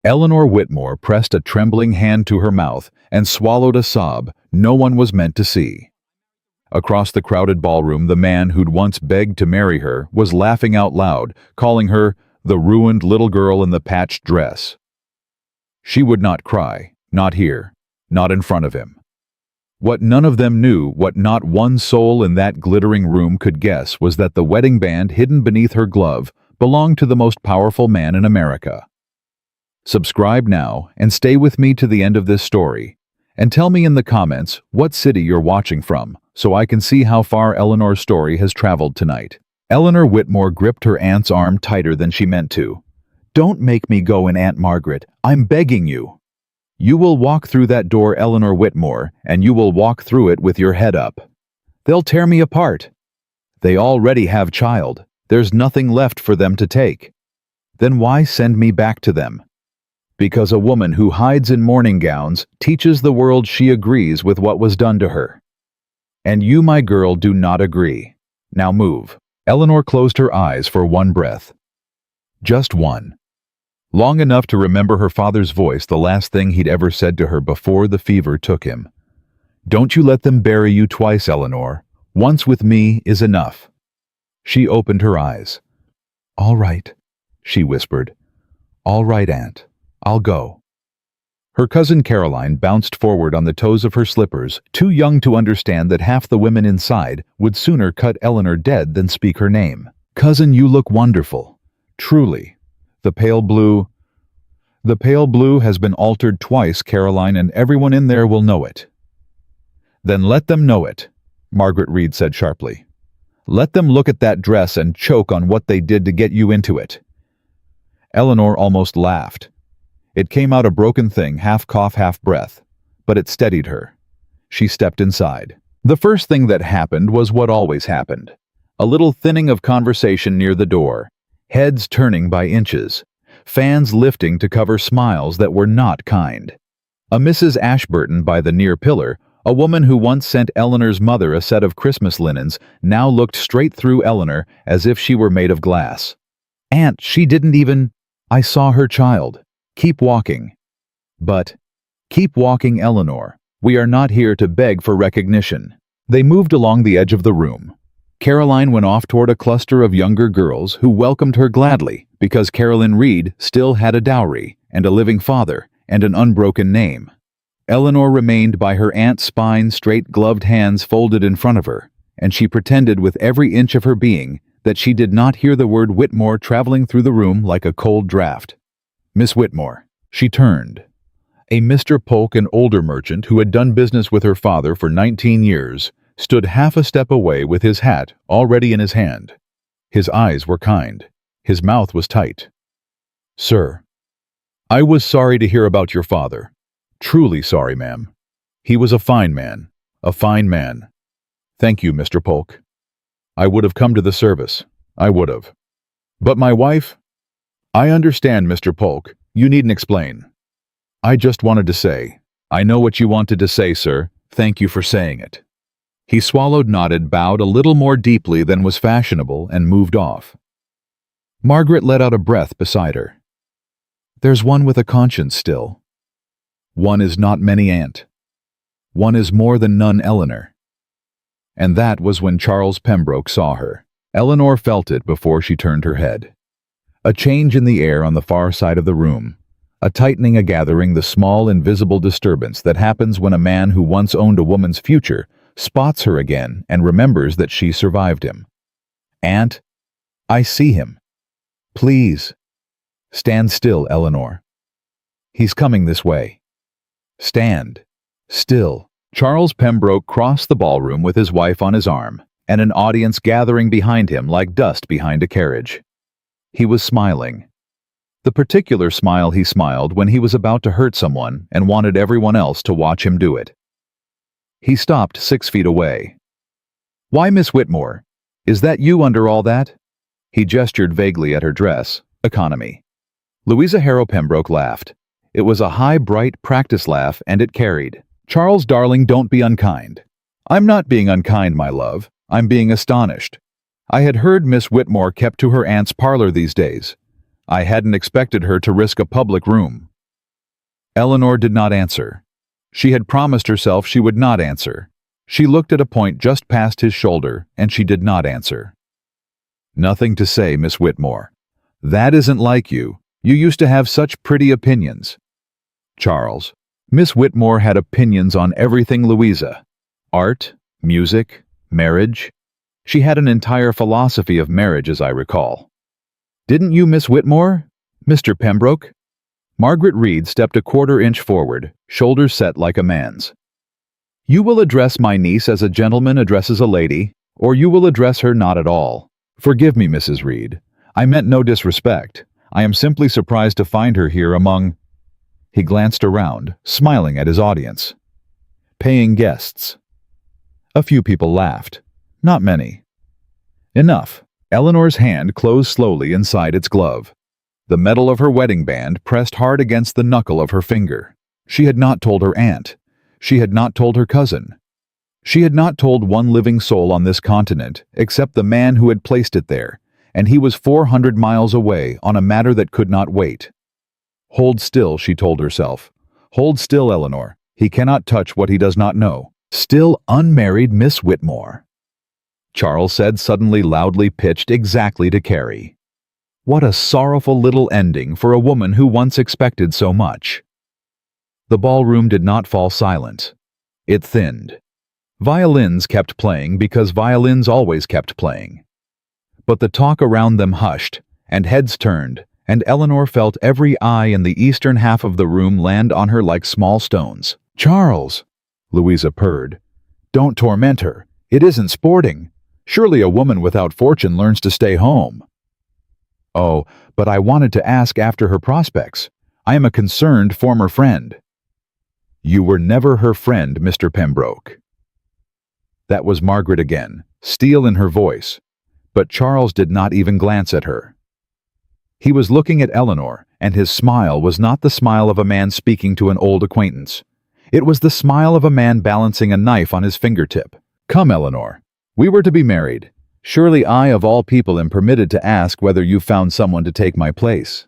Eleanor Whitmore pressed a trembling hand to her mouth and swallowed a sob no one was meant to see. Across the crowded ballroom, the man who'd once begged to marry her was laughing out loud, calling her the ruined little girl in the patched dress. She would not cry, not here, not in front of him. What none of them knew, what not one soul in that glittering room could guess, was that the wedding band hidden beneath her glove belonged to the most powerful man in America. Subscribe now and stay with me to the end of this story, and tell me in the comments what city you're watching from, so I can see how far Eleanor's story has traveled tonight. Eleanor Whitmore gripped her aunt's arm tighter than she meant to. "Don't make me go in, Aunt Margaret. I'm begging you." "You will walk through that door, Eleanor Whitmore, and you will walk through it with your head up. They'll tear me apart. They already have child. There's nothing left for them to take. Then why send me back to them? Because a woman who hides in morning gowns teaches the world she agrees with what was done to her. And you, my girl, do not agree. Now move." Eleanor closed her eyes for one breath. Just one. Long enough to remember her father's voice, the last thing he'd ever said to her before the fever took him. "Don't you let them bury you twice, Eleanor. Once with me is enough." She opened her eyes. "All right," she whispered. "All right, Aunt. I'll go." Her cousin Caroline bounced forward on the toes of her slippers, too young to understand that half the women inside would sooner cut Eleanor dead than speak her name. "Cousin, you look wonderful. Truly. The pale blue has been altered twice, Caroline, and everyone in there will know it." "Then let them know it," Margaret Reed said sharply. "Let them look at that dress and choke on what they did to get you into it." Eleanor almost laughed. It came out a broken thing, half cough, half breath, but it steadied her. She stepped inside. The first thing that happened was what always happened. A little thinning of conversation near the door, heads turning by inches, fans lifting to cover smiles that were not kind. A Mrs. Ashburton by the near pillar, a woman who once sent Eleanor's mother a set of Christmas linens, now looked straight through Eleanor as if she were made of glass. "Aunt, she didn't even—" "I saw her child. Keep walking." "But—" "Keep walking, Eleanor. We are not here to beg for recognition." They moved along the edge of the room. Caroline went off toward a cluster of younger girls who welcomed her gladly because Carolyn Reed still had a dowry and a living father and an unbroken name. Eleanor remained by her aunt's spine, straight gloved hands folded in front of her, and she pretended with every inch of her being that she did not hear the word Whitmore traveling through the room like a cold draft. "Miss Whitmore." She turned. A Mr. Polk, an older merchant who had done business with her father for 19 years, stood half a step away with his hat already in his hand. His eyes were kind. His mouth was tight. "Sir, I was sorry to hear about your father. Truly sorry, ma'am. He was a fine man. A fine man. Thank you, Mr. Polk. I would have come to the service. I would have. But my wife—" "I understand, Mr. Polk. You needn't explain. I just wanted to say—" "I know what you wanted to say, sir. Thank you for saying it." He swallowed, nodded, bowed a little more deeply than was fashionable, and moved off. Margaret let out a breath beside her. "There's one with a conscience still. One is not many, Aunt. One is more than none, Eleanor." And that was when Charles Pembroke saw her. Eleanor felt it before she turned her head. A change in the air on the far side of the room. A tightening, a gathering, the small, invisible disturbance that happens when a man who once owned a woman's future spots her again and remembers that she survived him. "Aunt, I see him. Please. Stand still, Eleanor. He's coming this way. Stand still." Charles Pembroke crossed the ballroom with his wife on his arm, and an audience gathering behind him like dust behind a carriage. He was smiling. The particular smile he smiled when he was about to hurt someone and wanted everyone else to watch him do it. He stopped 6 feet away. "Why, Miss Whitmore, is that you under all that?" He gestured vaguely at her dress. "Economy." Louisa Harrow Pembroke laughed. It was a high, bright, practice laugh, and it carried. "Charles, darling, don't be unkind." "I'm not being unkind, my love. I'm being astonished. I had heard Miss Whitmore kept to her aunt's parlor these days. I hadn't expected her to risk a public room. Eleanor did not answer. She had promised herself she would not answer. She looked at a point just past his shoulder, and she did not answer. Nothing to say, Miss Whitmore. That isn't like you. You used to have such pretty opinions. Charles. Miss Whitmore had opinions on everything, Louisa. Art, music, marriage. She had an entire philosophy of marriage, as I recall. Didn't you, Miss Whitmore? Mr. Pembroke? Margaret Reed stepped a quarter-inch forward, shoulders set like a man's. You will address my niece as a gentleman addresses a lady, or you will address her not at all. Forgive me, Mrs. Reed. I meant no disrespect. I am simply surprised to find her here among— He glanced around, smiling at his audience. Paying guests. A few people laughed. Not many. Enough. Eleanor's hand closed slowly inside its glove. The metal of her wedding band pressed hard against the knuckle of her finger. She had not told her aunt. She had not told her cousin. She had not told one living soul on this continent except the man who had placed it there, and he was 400 miles away on a matter that could not wait. Hold still, she told herself. Hold still, Eleanor. He cannot touch what he does not know. Still unmarried Miss Whitmore. Charles said, suddenly loudly pitched exactly to Carrie. What a sorrowful little ending for a woman who once expected so much. The ballroom did not fall silent. It thinned. Violins kept playing because violins always kept playing. But the talk around them hushed, and heads turned, and Eleanor felt every eye in the eastern half of the room land on her like small stones. Charles, Louisa purred. Don't torment her. It isn't sporting. Surely a woman without fortune learns to stay home. Oh, but I wanted to ask after her prospects. I am a concerned former friend. You were never her friend, Mr. Pembroke. That was Margaret again, steel in her voice, but Charles did not even glance at her. He was looking at Eleanor, and his smile was not the smile of a man speaking to an old acquaintance. It was the smile of a man balancing a knife on his fingertip. Come, Eleanor. We were to be married. Surely I, of all people, am permitted to ask whether you found someone to take my place.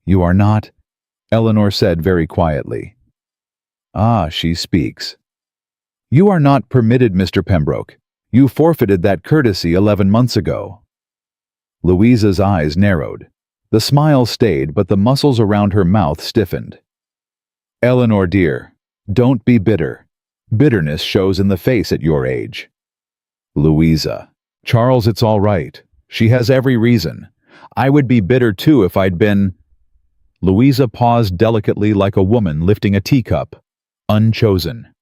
You are not, Eleanor said very quietly. Ah, she speaks. You are not permitted, Mr. Pembroke. You forfeited that courtesy 11 months ago. Louisa's eyes narrowed. The smile stayed, but the muscles around her mouth stiffened. Eleanor, dear, don't be bitter. Bitterness shows in the face at your age. Louisa. Charles, it's all right. She has every reason. I would be bitter too if I'd been— Louisa paused delicately like a woman lifting a teacup. Unchosen.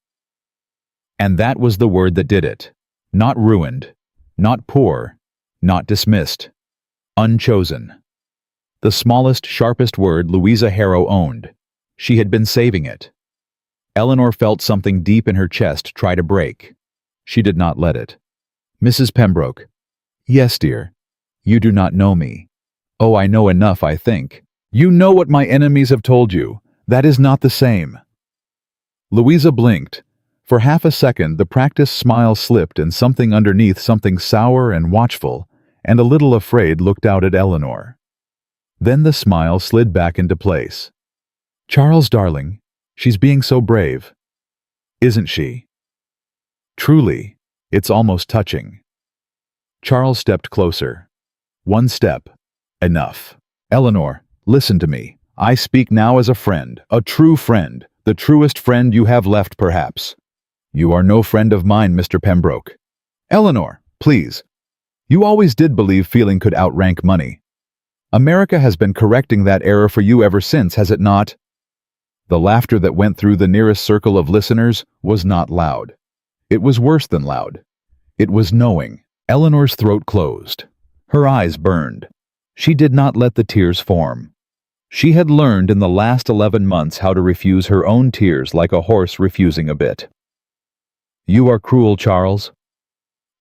And that was the word that did it. Not ruined. Not poor. Not dismissed. Unchosen. The smallest, sharpest word Louisa Harrow owned. She had been saving it. Eleanor felt something deep in her chest try to break. She did not let it. Mrs. Pembroke. Yes, dear. You do not know me. Oh, I know enough, I think. You know what my enemies have told you. That is not the same. Louisa blinked. For half a second, the practiced smile slipped and something underneath, something sour and watchful, and a little afraid, looked out at Eleanor. Then the smile slid back into place. Charles, darling, she's being so brave. Isn't she? Truly, it's almost touching. Charles stepped closer. One step. Enough. Eleanor, listen to me. I speak now as a friend, a true friend, the truest friend you have left, perhaps. You are no friend of mine, Mr. Pembroke. Eleanor, please. You always did believe feeling could outrank money. America has been correcting that error for you ever since, has it not? The laughter that went through the nearest circle of listeners was not loud. It was worse than loud. It was knowing. Eleanor's throat closed. Her eyes burned. She did not let the tears form. She had learned in the last 11 months how to refuse her own tears like a horse refusing a bit. You are cruel, Charles.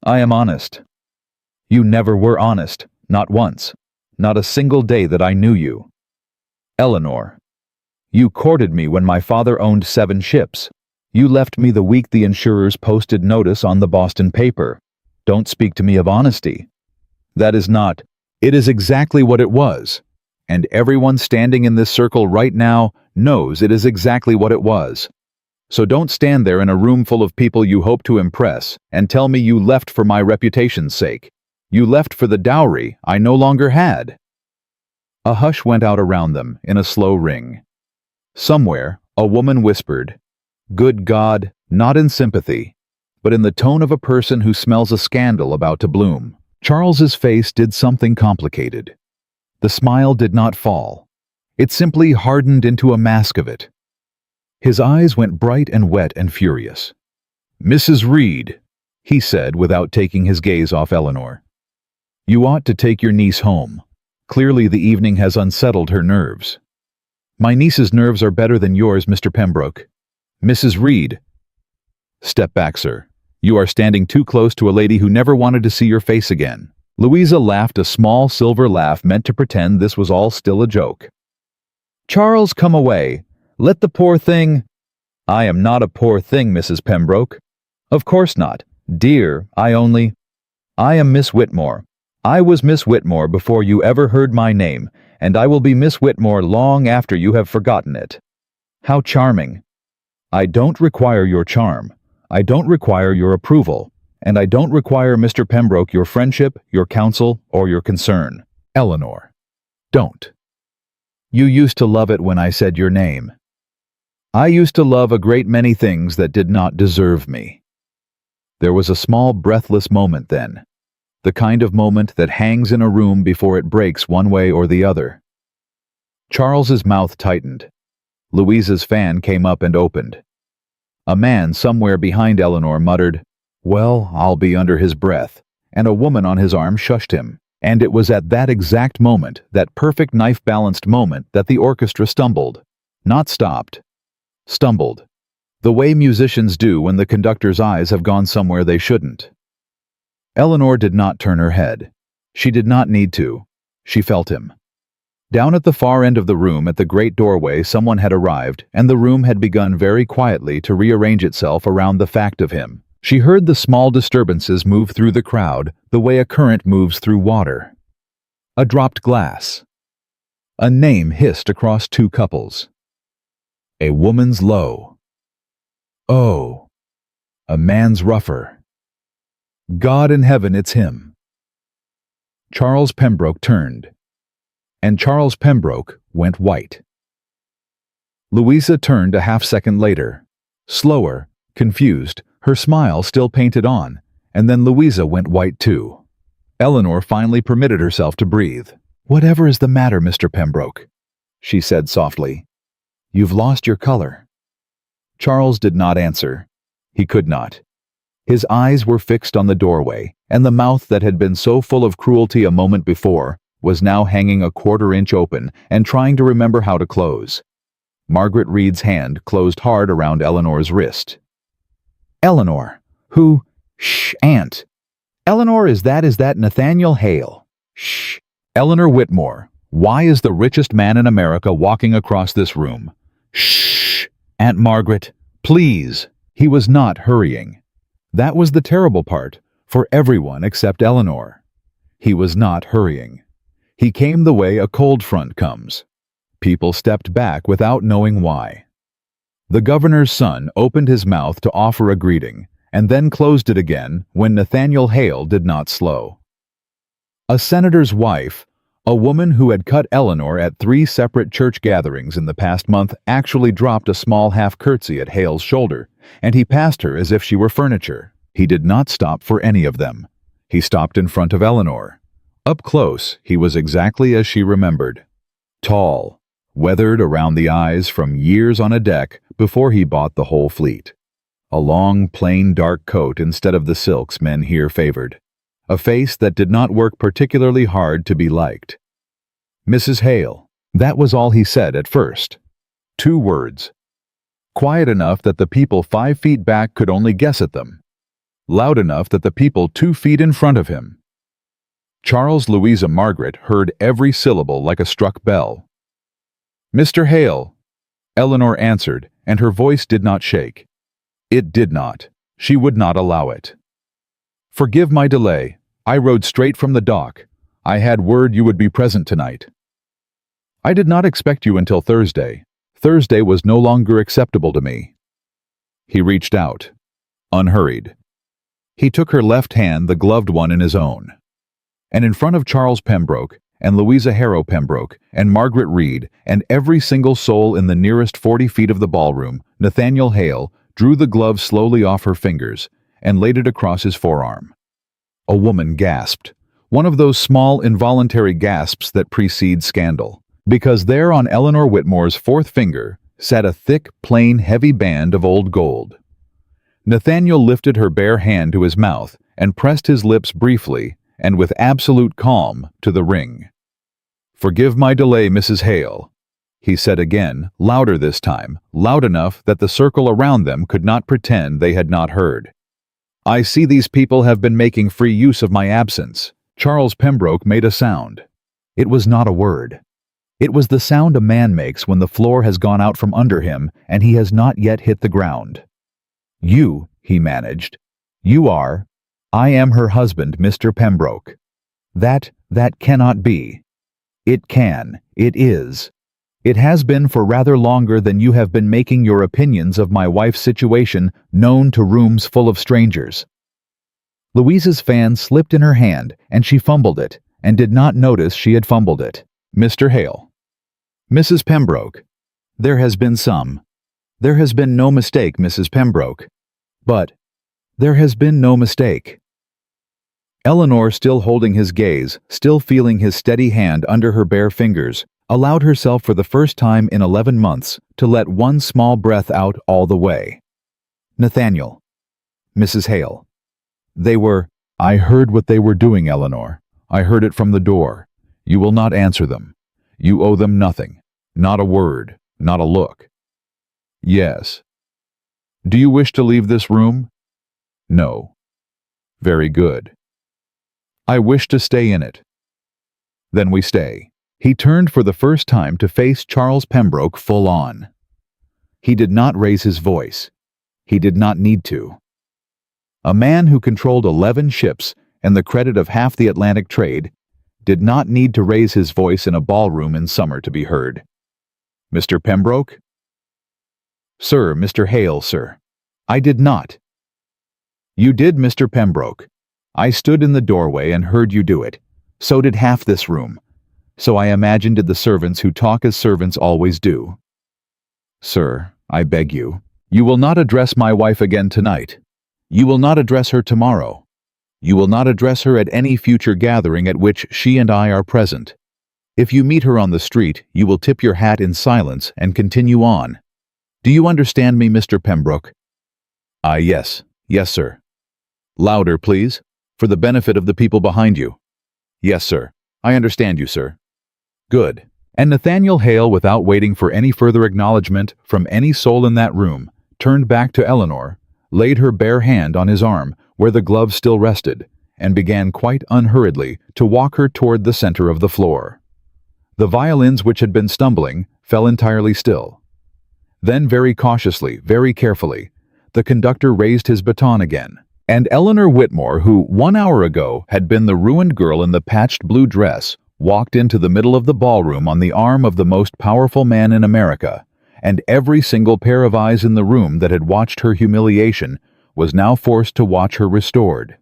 I am honest. You never were honest, not once, not a single day that I knew you. Eleanor, you courted me when my father owned 7 ships. You left me the week the insurers posted notice on the Boston paper. Don't speak to me of honesty. That is not. It is exactly what it was. And everyone standing in this circle right now knows it is exactly what it was. So don't stand there in a room full of people you hope to impress and tell me you left for my reputation's sake. You left for the dowry I no longer had." A hush went out around them in a slow ring. Somewhere, a woman whispered, "Good God," not in sympathy, but in the tone of a person who smells a scandal about to bloom. Charles's face did something complicated. The smile did not fall. It simply hardened into a mask of it. His eyes went bright and wet and furious. "Mrs. Reed," he said without taking his gaze off Eleanor, "you ought to take your niece home. Clearly the evening has unsettled her nerves." "My niece's nerves are better than yours, Mr. Pembroke." "Mrs. Reed." "Step back, sir. You are standing too close to a lady who never wanted to see your face again." Louisa laughed a small silver laugh meant to pretend this was all still a joke. "Charles, come away. Let the poor thing—" "I am not a poor thing, Mrs. Pembroke." "Of course not. Dear, I am Miss Whitmore. I was Miss Whitmore before you ever heard my name, and I will be Miss Whitmore long after you have forgotten it." "How charming." "I don't require your charm. I don't require your approval. And I don't require, Mr. Pembroke, your friendship, your counsel, or your concern." "Eleanor, don't. You used to love it when I said your name." "I used to love a great many things that did not deserve me." There was a small breathless moment then, the kind of moment that hangs in a room before it breaks one way or the other. Charles's mouth tightened. Louisa's fan came up and opened. A man somewhere behind Eleanor muttered, "Well, I'll be," under his breath, and a woman on his arm shushed him. And it was at that exact moment, that perfect knife-balanced moment, that the orchestra stumbled. Not stopped. Stumbled. The way musicians do when the conductor's eyes have gone somewhere they shouldn't. Eleanor did not turn her head. She did not need to. She felt him. Down at the far end of the room at the great doorway someone had arrived, and the room had begun very quietly to rearrange itself around the fact of him. She heard the small disturbances move through the crowd the way a current moves through water. A dropped glass. A name hissed across two couples. A woman's low. Oh. A man's rougher. God in heaven, it's him. Charles Pembroke turned. And Charles Pembroke went white. Louisa turned a half-second later. Slower, confused, her smile still painted on, and then Louisa went white too. Eleanor finally permitted herself to breathe. "Whatever is the matter, Mr. Pembroke?" she said softly. "You've lost your color." Charles did not answer. He could not. His eyes were fixed on the doorway, and the mouth that had been so full of cruelty a moment before was now hanging a quarter-inch open and trying to remember how to close. Margaret Reed's hand closed hard around Eleanor's wrist. "Eleanor, who—" "Shh, Aunt. Eleanor, is that Nathaniel Hale?" "Shh. Eleanor Whitmore, why is the richest man in America walking across this room?" "Shh, Aunt Margaret, please." He was not hurrying. That was the terrible part, for everyone except Eleanor. He was not hurrying. He came the way a cold front comes. People stepped back without knowing why. The governor's son opened his mouth to offer a greeting, and then closed it again when Nathaniel Hale did not slow. A senator's wife, a woman who had cut Eleanor at 3 separate church gatherings in the past month, actually dropped a small half-curtsy at Hale's shoulder, and he passed her as if she were furniture. He did not stop for any of them. He stopped in front of Eleanor. Up close, he was exactly as she remembered. Tall, weathered around the eyes from years on a deck before he bought the whole fleet. A long, plain dark coat instead of the silks men here favored. A face that did not work particularly hard to be liked. "Mrs. Hale." That was all he said at first. 2 words. Quiet enough that the people 5 feet back could only guess at them. Loud enough that the people 2 feet in front of him. Charles, Louisa, Margaret heard every syllable like a struck bell. "Mr. Hale," Eleanor answered, and her voice did not shake. It did not. She would not allow it. "Forgive my delay. I rode straight from the dock. I had word you would be present tonight." "I did not expect you until Thursday." Thursday was no longer acceptable to me. He reached out, unhurried. He took her left hand, the gloved one, in his own. And in front of Charles Pembroke, and Louisa Harrow Pembroke, and Margaret Reed, and every single soul in the nearest 40 feet of the ballroom, Nathaniel Hale drew the glove slowly off her fingers and laid it across his forearm. A woman gasped, one of those small involuntary gasps that precede scandal, because there on Eleanor Whitmore's fourth finger sat a thick, plain, heavy band of old gold. Nathaniel lifted her bare hand to his mouth and pressed his lips briefly and with absolute calm to the ring. "Forgive my delay, Mrs. Hale," he said again, louder this time, loud enough that the circle around them could not pretend they had not heard. "I see these people have been making free use of my absence." Charles Pembroke made a sound. It was not a word. It was the sound a man makes when the floor has gone out from under him and he has not yet hit the ground. "You," he managed. "You are—" "I am her husband, Mr. Pembroke." That cannot be." "It can. It is. It has been for rather longer than you have been making your opinions of my wife's situation known to rooms full of strangers." Louisa's fan slipped in her hand, and she fumbled it, and did not notice she had fumbled it. "Mr. Hale." "Mrs. Pembroke. There has been some. There has been no mistake, Mrs. Pembroke. But there has been no mistake." Eleanor, still holding his gaze, still feeling his steady hand under her bare fingers, allowed herself for the first time in 11 months to let one small breath out all the way. "Nathaniel." "Mrs. Hale." "They were—" "I heard what they were doing, Eleanor. I heard it from the door. You will not answer them. You owe them nothing. Not a word. Not a look." "Yes." "Do you wish to leave this room?" "No." "Very good." "I wish to stay in it." "Then we stay." He turned for the first time to face Charles Pembroke full on. He did not raise his voice. He did not need to. A man who controlled 11 ships and the credit of half the Atlantic trade did not need to raise his voice in a ballroom in summer to be heard. "Mr. Pembroke?" "Sir, Mr. Hale, sir." "I did not." "You did, Mr. Pembroke. I stood in the doorway and heard you do it. So did half this room. So I imagine did the servants who talk as servants always do." "Sir, I beg you. You will not address my wife again tonight. You will not address her tomorrow. You will not address her at any future gathering at which she and I are present. If you meet her on the street, you will tip your hat in silence and continue on. Do you understand me, Mr. Pembroke?" Yes. Yes, sir." "Louder, please, for the benefit of the people behind you." "Yes, sir. I understand you, sir." "Good." And Nathaniel Hale, without waiting for any further acknowledgement from any soul in that room, turned back to Eleanor, laid her bare hand on his arm where the glove still rested, and began quite unhurriedly to walk her toward the center of the floor. The violins, which had been stumbling, fell entirely still. Then very cautiously, very carefully, the conductor raised his baton again, and Eleanor Whitmore, who 1 hour ago had been the ruined girl in the patched blue dress, walked into the middle of the ballroom on the arm of the most powerful man in America, and every single pair of eyes in the room that had watched her humiliation was now forced to watch her restored.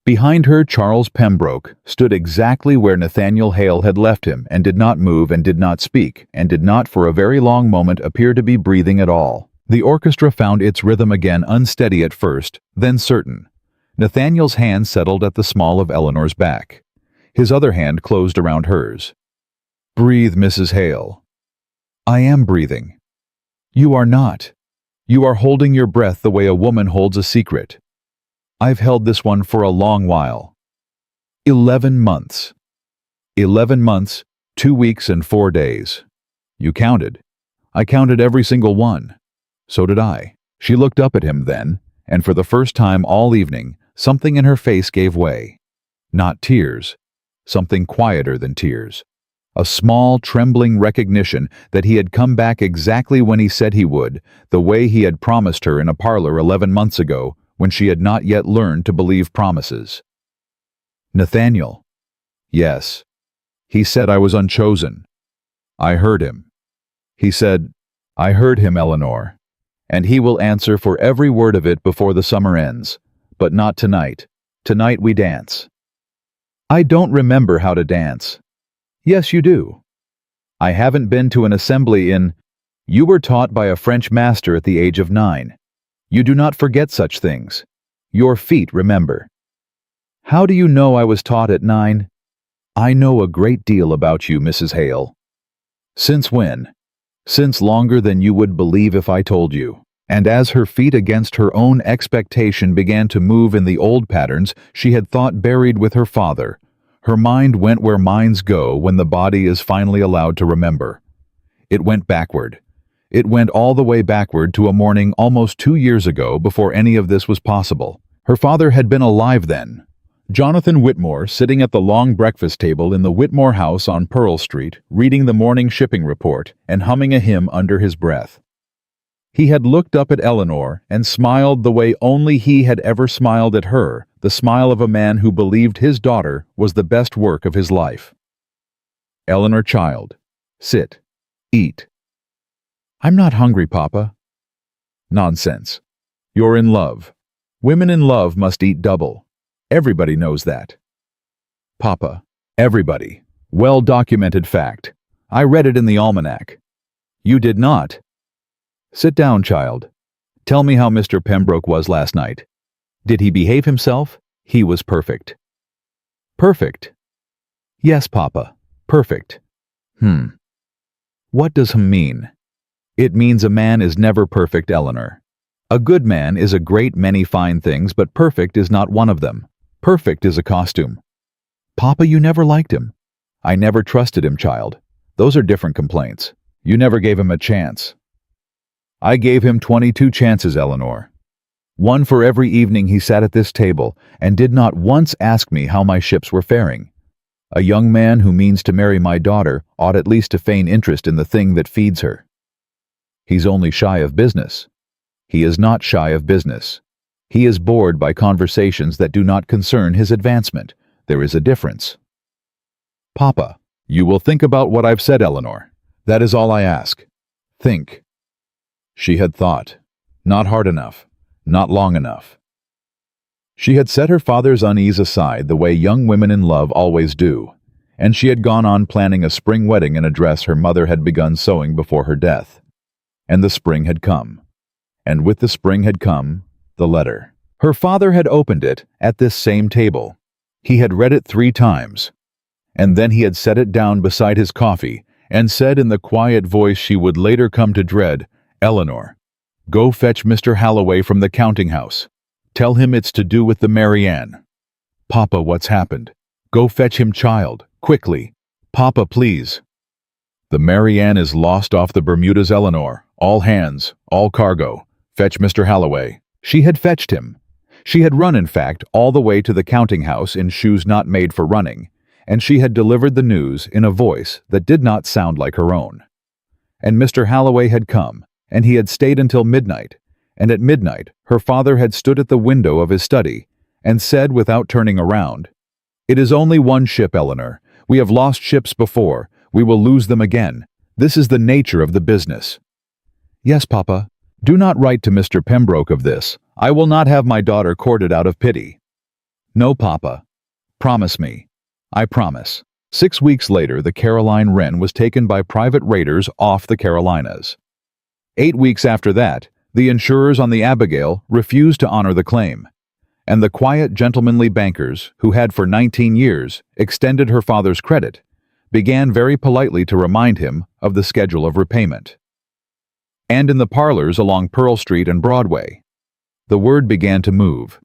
Behind her, Charles Pembroke stood exactly where Nathaniel Hale had left him, and did not move and did not speak, and did not for a very long moment appear to be breathing at all. The orchestra found its rhythm again, unsteady at first, then certain. Nathaniel's hand settled at the small of Eleanor's back. His other hand closed around hers. "Breathe, Mrs. Hale." "I am breathing." "You are not. You are holding your breath the way a woman holds a secret. I've held this one for a long while. 11 months. 11 months, 2 weeks and 4 days. You counted. I counted every single one. So did I." She looked up at him then, and for the first time all evening, something in her face gave way. Not tears. Something quieter than tears. A small, trembling recognition that he had come back exactly when he said he would, the way he had promised her in a parlor 11 months ago, when she had not yet learned to believe promises. "Nathaniel." "Yes." "He said I was unchosen." "I heard him." He said, "I heard him, Eleanor, and he will answer for every word of it before the summer ends. But not tonight. Tonight we dance." "I don't remember how to dance." "Yes, you do. I haven't been to an assembly in—" "You were taught by a French master at the age of 9. You do not forget such things. Your feet remember." "How do you know I was taught at 9? "I know a great deal about you, Mrs. Hale." "Since when?" "Since longer than you would believe if I told you." And as her feet against her own expectation began to move in the old patterns she had thought buried with her father, her mind went where minds go when the body is finally allowed to remember. It went backward. It went all the way backward to a morning almost 2 years ago before any of this was possible. Her father had been alive then. Jonathan Whitmore, sitting at the long breakfast table in the Whitmore house on Pearl Street, reading the morning shipping report and humming a hymn under his breath. He had looked up at Eleanor and smiled the way only he had ever smiled at her, the smile of a man who believed his daughter was the best work of his life. "Eleanor, child, sit, eat." "I'm not hungry, Papa." "Nonsense. You're in love. Women in love must eat double. Everybody knows that." "Papa, everybody. Well-documented fact. I read it in the almanac." "You did not." "Sit down, child. Tell me how Mr. Pembroke was last night. Did he behave himself? He was perfect." "Perfect?" "Yes, Papa. Perfect." What does mean?" "It means a man is never perfect, Eleanor. A good man is a great many fine things, but perfect is not one of them. Perfect is a costume." "Papa, you never liked him." "I never trusted him, child. Those are different complaints. You never gave him a chance." "I gave him 22 chances, Eleanor. One for every evening he sat at this table and did not once ask me how my ships were faring. A young man who means to marry my daughter ought at least to feign interest in the thing that feeds her." "He's only shy of business." "He is not shy of business. He is bored by conversations that do not concern his advancement. There is a difference." "Papa, you will think about what I've said, Eleanor. That is all I ask. Think." She had thought. Not hard enough. Not long enough. She had set her father's unease aside the way young women in love always do, and she had gone on planning a spring wedding in a dress her mother had begun sewing before her death. And the spring had come. And with the spring had come the letter. Her father had opened it at this same table. He had read it 3 times. And then he had set it down beside his coffee and said in the quiet voice she would later come to dread, "Eleanor, go fetch Mr. Halloway from the counting house. Tell him it's to do with the Marianne." "Papa, what's happened? Go fetch him, child, quickly. Papa, please." "The Marianne is lost off the Bermudas, Eleanor. All hands, all cargo. Fetch Mr. Halloway." She had fetched him. She had run, in fact, all the way to the counting house in shoes not made for running, and she had delivered the news in a voice that did not sound like her own. And Mr. Halloway had come, and he had stayed until midnight, and at midnight her father had stood at the window of his study and said without turning around, "It is only one ship, Eleanor. We have lost ships before. We will lose them again. This is the nature of the business." "Yes, Papa. Do not write to Mr. Pembroke of this. I will not have my daughter courted out of pity." "No, Papa. Promise me." "I promise." 6 weeks later, the Caroline Wren was taken by private raiders off the Carolinas. 8 weeks after that, the insurers on the Abigail refused to honor the claim, and the quiet, gentlemanly bankers, who had for 19 years extended her father's credit, began very politely to remind him of the schedule of repayment. And in the parlors along Pearl Street and Broadway, the word began to move.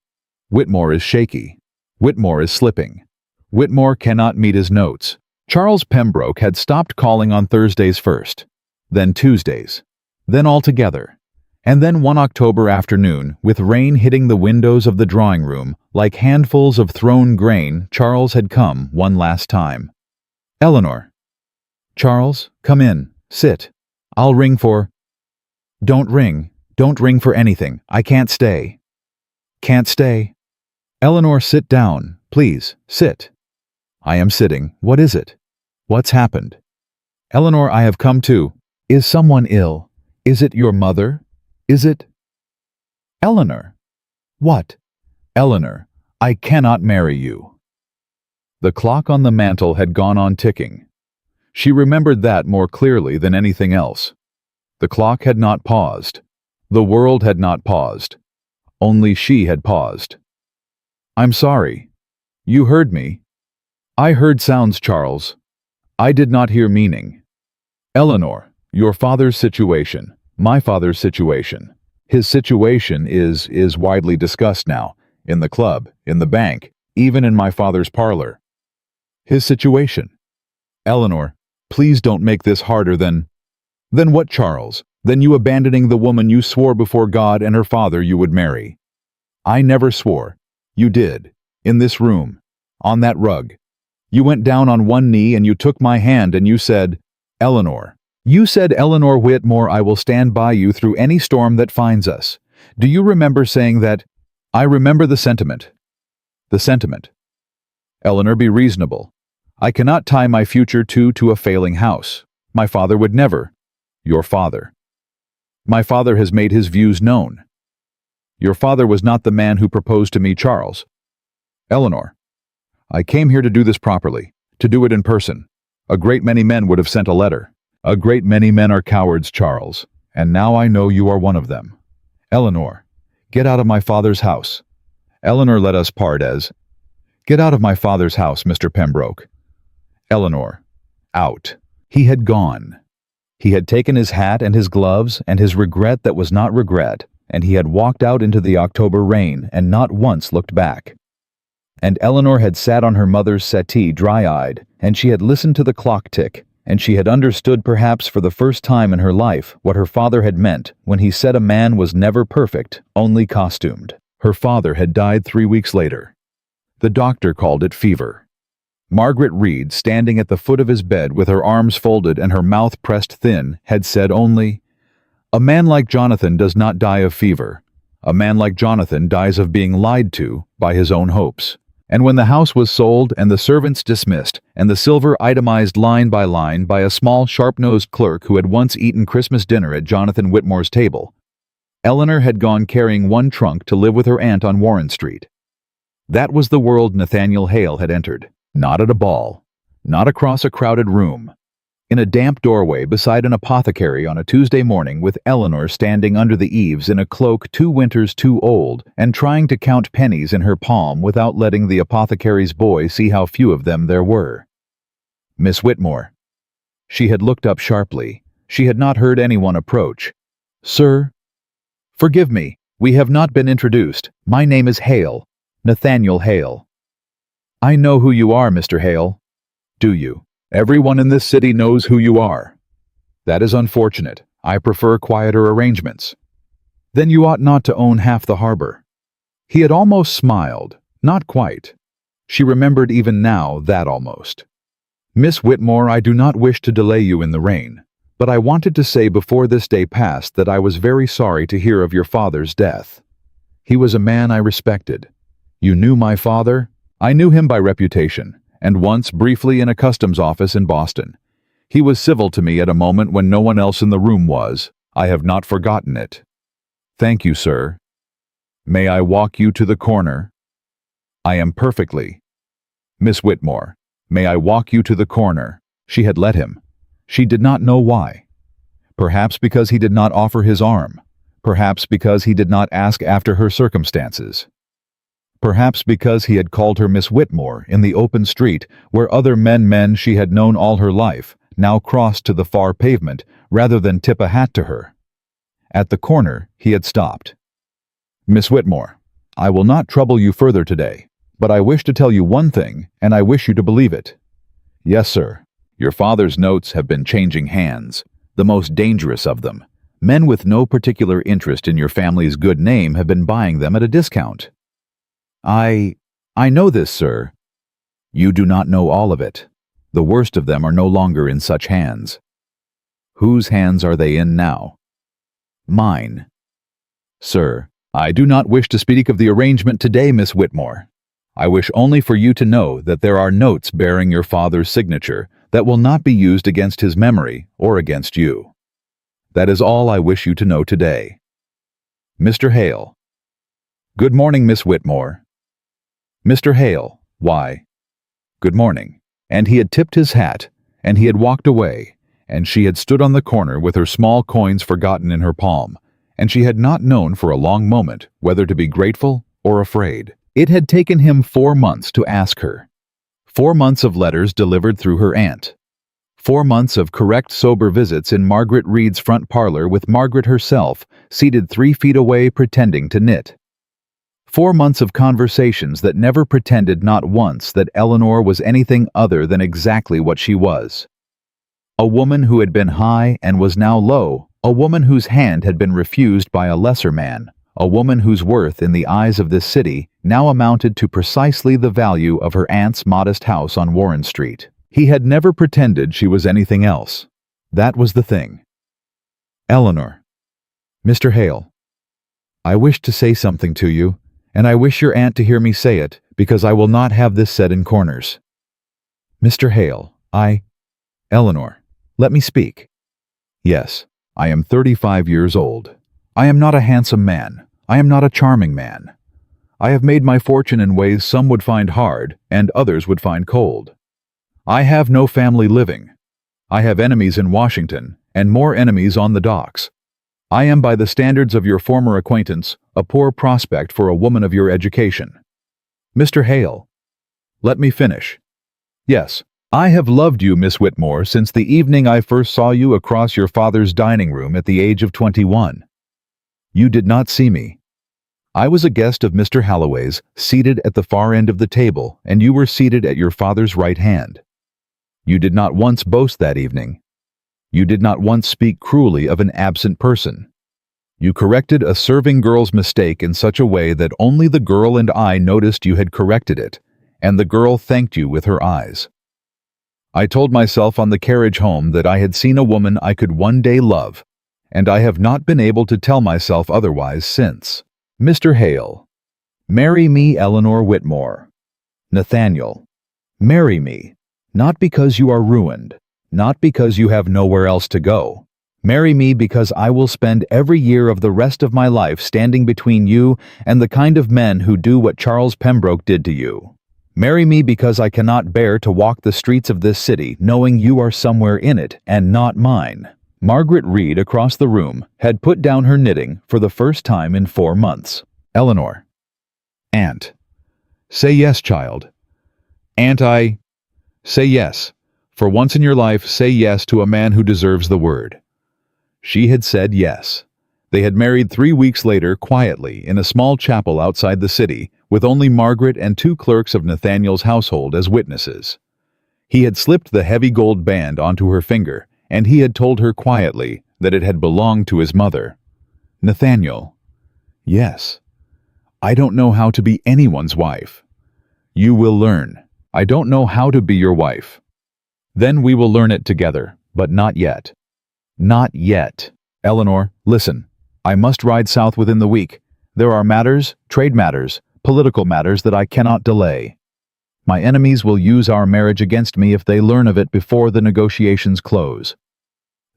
Whitmore is shaky. Whitmore is slipping. Whitmore cannot meet his notes. Charles Pembroke had stopped calling on Thursdays first, then Tuesdays, then altogether, and then one October afternoon, with rain hitting the windows of the drawing room like handfuls of thrown grain, Charles had come one last time. "Eleanor." "Charles, come in. Sit. I'll ring for—" "Don't ring. Don't ring for anything. I can't stay." "Can't stay?" "Eleanor, sit down. Please, sit." "I am sitting. What is it? What's happened?" "Eleanor, I have come to—" Is someone ill? Is it your mother? Is it? Eleanor. What? Eleanor, I cannot marry you. The clock on the mantel had gone on ticking. She remembered that more clearly than anything else. The clock had not paused. The world had not paused. Only she had paused. I'm sorry. You heard me. I heard sounds, Charles. I did not hear meaning. Eleanor, your father's situation, my father's situation. His situation is widely discussed now, in the club, in the bank, even in my father's parlor. His situation. Eleanor, please don't make this harder than what, Charles? Than you abandoning the woman you swore before God and her father you would marry. I never swore. You did. In this room. On that rug. You went down on one knee and you took my hand and you said, Eleanor. You said, Eleanor Whitmore, I will stand by you through any storm that finds us. Do you remember saying that? I remember the sentiment. The sentiment. Eleanor, be reasonable. I cannot tie my future to a failing house. My father would never. Your father. My father has made his views known. Your father was not the man who proposed to me, Charles. Eleanor. I came here to do this properly, to do it in person. A great many men would have sent a letter. A great many men are cowards, Charles, and now I know you are one of them. Eleanor, get out of my father's house. Eleanor, let us part as, get out of my father's house, Mr. Pembroke. Eleanor, out. He had gone. He had taken his hat and his gloves and his regret that was not regret, and he had walked out into the October rain and not once looked back. And Eleanor had sat on her mother's settee dry-eyed, and she had listened to the clock tick, and she had understood perhaps for the first time in her life what her father had meant when he said a man was never perfect, only costumed. Her father had died 3 weeks later. The doctor called it fever. Margaret Reed, standing at the foot of his bed with her arms folded and her mouth pressed thin, had said only, a man like Jonathan does not die of fever. A man like Jonathan dies of being lied to by his own hopes. And when the house was sold and the servants dismissed, and the silver itemized line by a small sharp-nosed clerk who had once eaten Christmas dinner at Jonathan Whitmore's table, Eleanor had gone carrying one trunk to live with her aunt on Warren Street. That was the world Nathaniel Hale had entered. Not at a ball. Not across a crowded room. In a damp doorway beside an apothecary on a Tuesday morning with Eleanor standing under the eaves in a cloak 2 winters too old and trying to count pennies in her palm without letting the apothecary's boy see how few of them there were. Miss Whitmore. She had looked up sharply. She had not heard anyone approach. Sir? Forgive me, we have not been introduced. My name is Hale. Nathaniel Hale. I know who you are, Mr. Hale. Do you? Everyone in this city knows who you are. That is unfortunate. I prefer quieter arrangements. Then you ought not to own half the harbor. He had almost smiled. Not quite. She remembered even now that almost. Miss Whitmore, I do not wish to delay you in the rain, but I wanted to say before this day passed that I was very sorry to hear of your father's death. He was a man I respected. You knew my father? I knew him by reputation, and once briefly in a customs office in Boston. He was civil to me at a moment when no one else in the room was. I have not forgotten it. Thank you, sir. May I walk you to the corner? I am perfectly. Miss Whitmore, may I walk you to the corner? She had let him. She did not know why. Perhaps because he did not offer his arm. Perhaps because he did not ask after her circumstances. Perhaps because he had called her Miss Whitmore in the open street where other men she had known all her life now crossed to the far pavement rather than tip a hat to her. At the corner, he had stopped. Miss Whitmore, I will not trouble you further today, but I wish to tell you one thing, and I wish you to believe it. Yes, sir. Your father's notes have been changing hands, the most dangerous of them. Men with no particular interest in your family's good name have been buying them at a discount. I know this, sir. You do not know all of it. The worst of them are no longer in such hands. Whose hands are they in now? Mine. Sir, I do not wish to speak of the arrangement today, Miss Whitmore. I wish only for you to know that there are notes bearing your father's signature that will not be used against his memory or against you. That is all I wish you to know today. Mr. Hale. Good morning, Miss Whitmore. Mr. Hale. Why? Good morning. And he had tipped his hat, and he had walked away, and she had stood on the corner with her small coins forgotten in her palm, and she had not known for a long moment whether to be grateful or afraid. It had taken him 4 months to ask her. 4 months of letters delivered through her aunt. 4 months of correct, sober visits in Margaret Reed's front parlor with Margaret herself, seated 3 feet away pretending to knit. 4 months of conversations that never pretended not once that Eleanor was anything other than exactly what she was. A woman who had been high and was now low, a woman whose hand had been refused by a lesser man, a woman whose worth in the eyes of this city now amounted to precisely the value of her aunt's modest house on Warren Street. He had never pretended she was anything else. That was the thing. Eleanor. Mr. Hale. I wish to say something to you, and I wish your aunt to hear me say it, because I will not have this said in corners. Mr. Hale, Eleanor, let me speak. Yes, I am 35 years old. I am not a handsome man. I am not a charming man. I have made my fortune in ways some would find hard and others would find cold. I have no family living. I have enemies in Washington and more enemies on the docks. I am, by the standards of your former acquaintance, a poor prospect for a woman of your education. Mr. Hale, let me finish. Yes, I have loved you, Miss Whitmore, since the evening I first saw you across your father's dining room at the age of 21. You did not see me. I was a guest of Mr. Halloway's, seated at the far end of the table, and you were seated at your father's right hand. You did not once boast that evening. You did not once speak cruelly of an absent person. You corrected a serving girl's mistake in such a way that only the girl and I noticed you had corrected it, and the girl thanked you with her eyes. I told myself on the carriage home that I had seen a woman I could one day love, and I have not been able to tell myself otherwise since. Mr. Hale. Marry me, Eleanor Whitmore. Nathaniel. Marry me, not because you are ruined, not because you have nowhere else to go. Marry me because I will spend every year of the rest of my life standing between you and the kind of men who do what Charles Pembroke did to you. Marry me because I cannot bear to walk the streets of this city knowing you are somewhere in it and not mine. Margaret Reed across the room had put down her knitting for the first time in 4 months. Eleanor. Aunt. Say yes, child. Aunt, say yes. For once in your life, say yes to a man who deserves the word. She had said yes. They had married 3 weeks later quietly in a small chapel outside the city, with only Margaret and 2 clerks of Nathaniel's household as witnesses. He had slipped the heavy gold band onto her finger, and he had told her quietly that it had belonged to his mother. Nathaniel. Yes. I don't know how to be anyone's wife. You will learn. I don't know how to be your wife. Then we will learn it together, but not yet. Not yet. Eleanor, listen. I must ride south within the week. There are matters, trade matters, political matters that I cannot delay. My enemies will use our marriage against me if they learn of it before the negotiations close.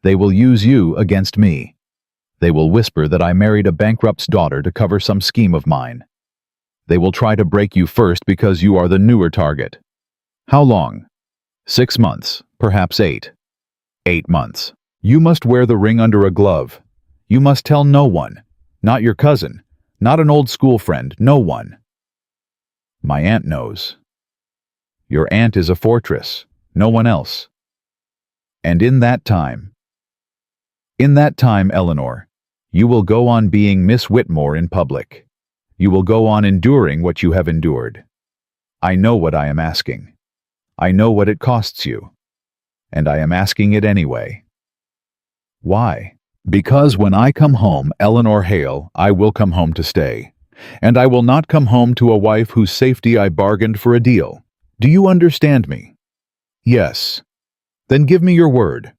They will use you against me. They will whisper that I married a bankrupt's daughter to cover some scheme of mine. They will try to break you first because you are the newer target. How long? 6 months, perhaps 8. 8 months. You must wear the ring under a glove. You must tell no one, not your cousin, not an old school friend, no one. My aunt knows. Your aunt is a fortress, no one else. And in that time, Eleanor, you will go on being Miss Whitmore in public. You will go on enduring what you have endured. I know what I am asking. I know what it costs you. And I am asking it anyway. Why? Because when I come home, Eleanor Hale, I will come home to stay. And I will not come home to a wife whose safety I bargained for a deal. Do you understand me? Yes. Then give me your word.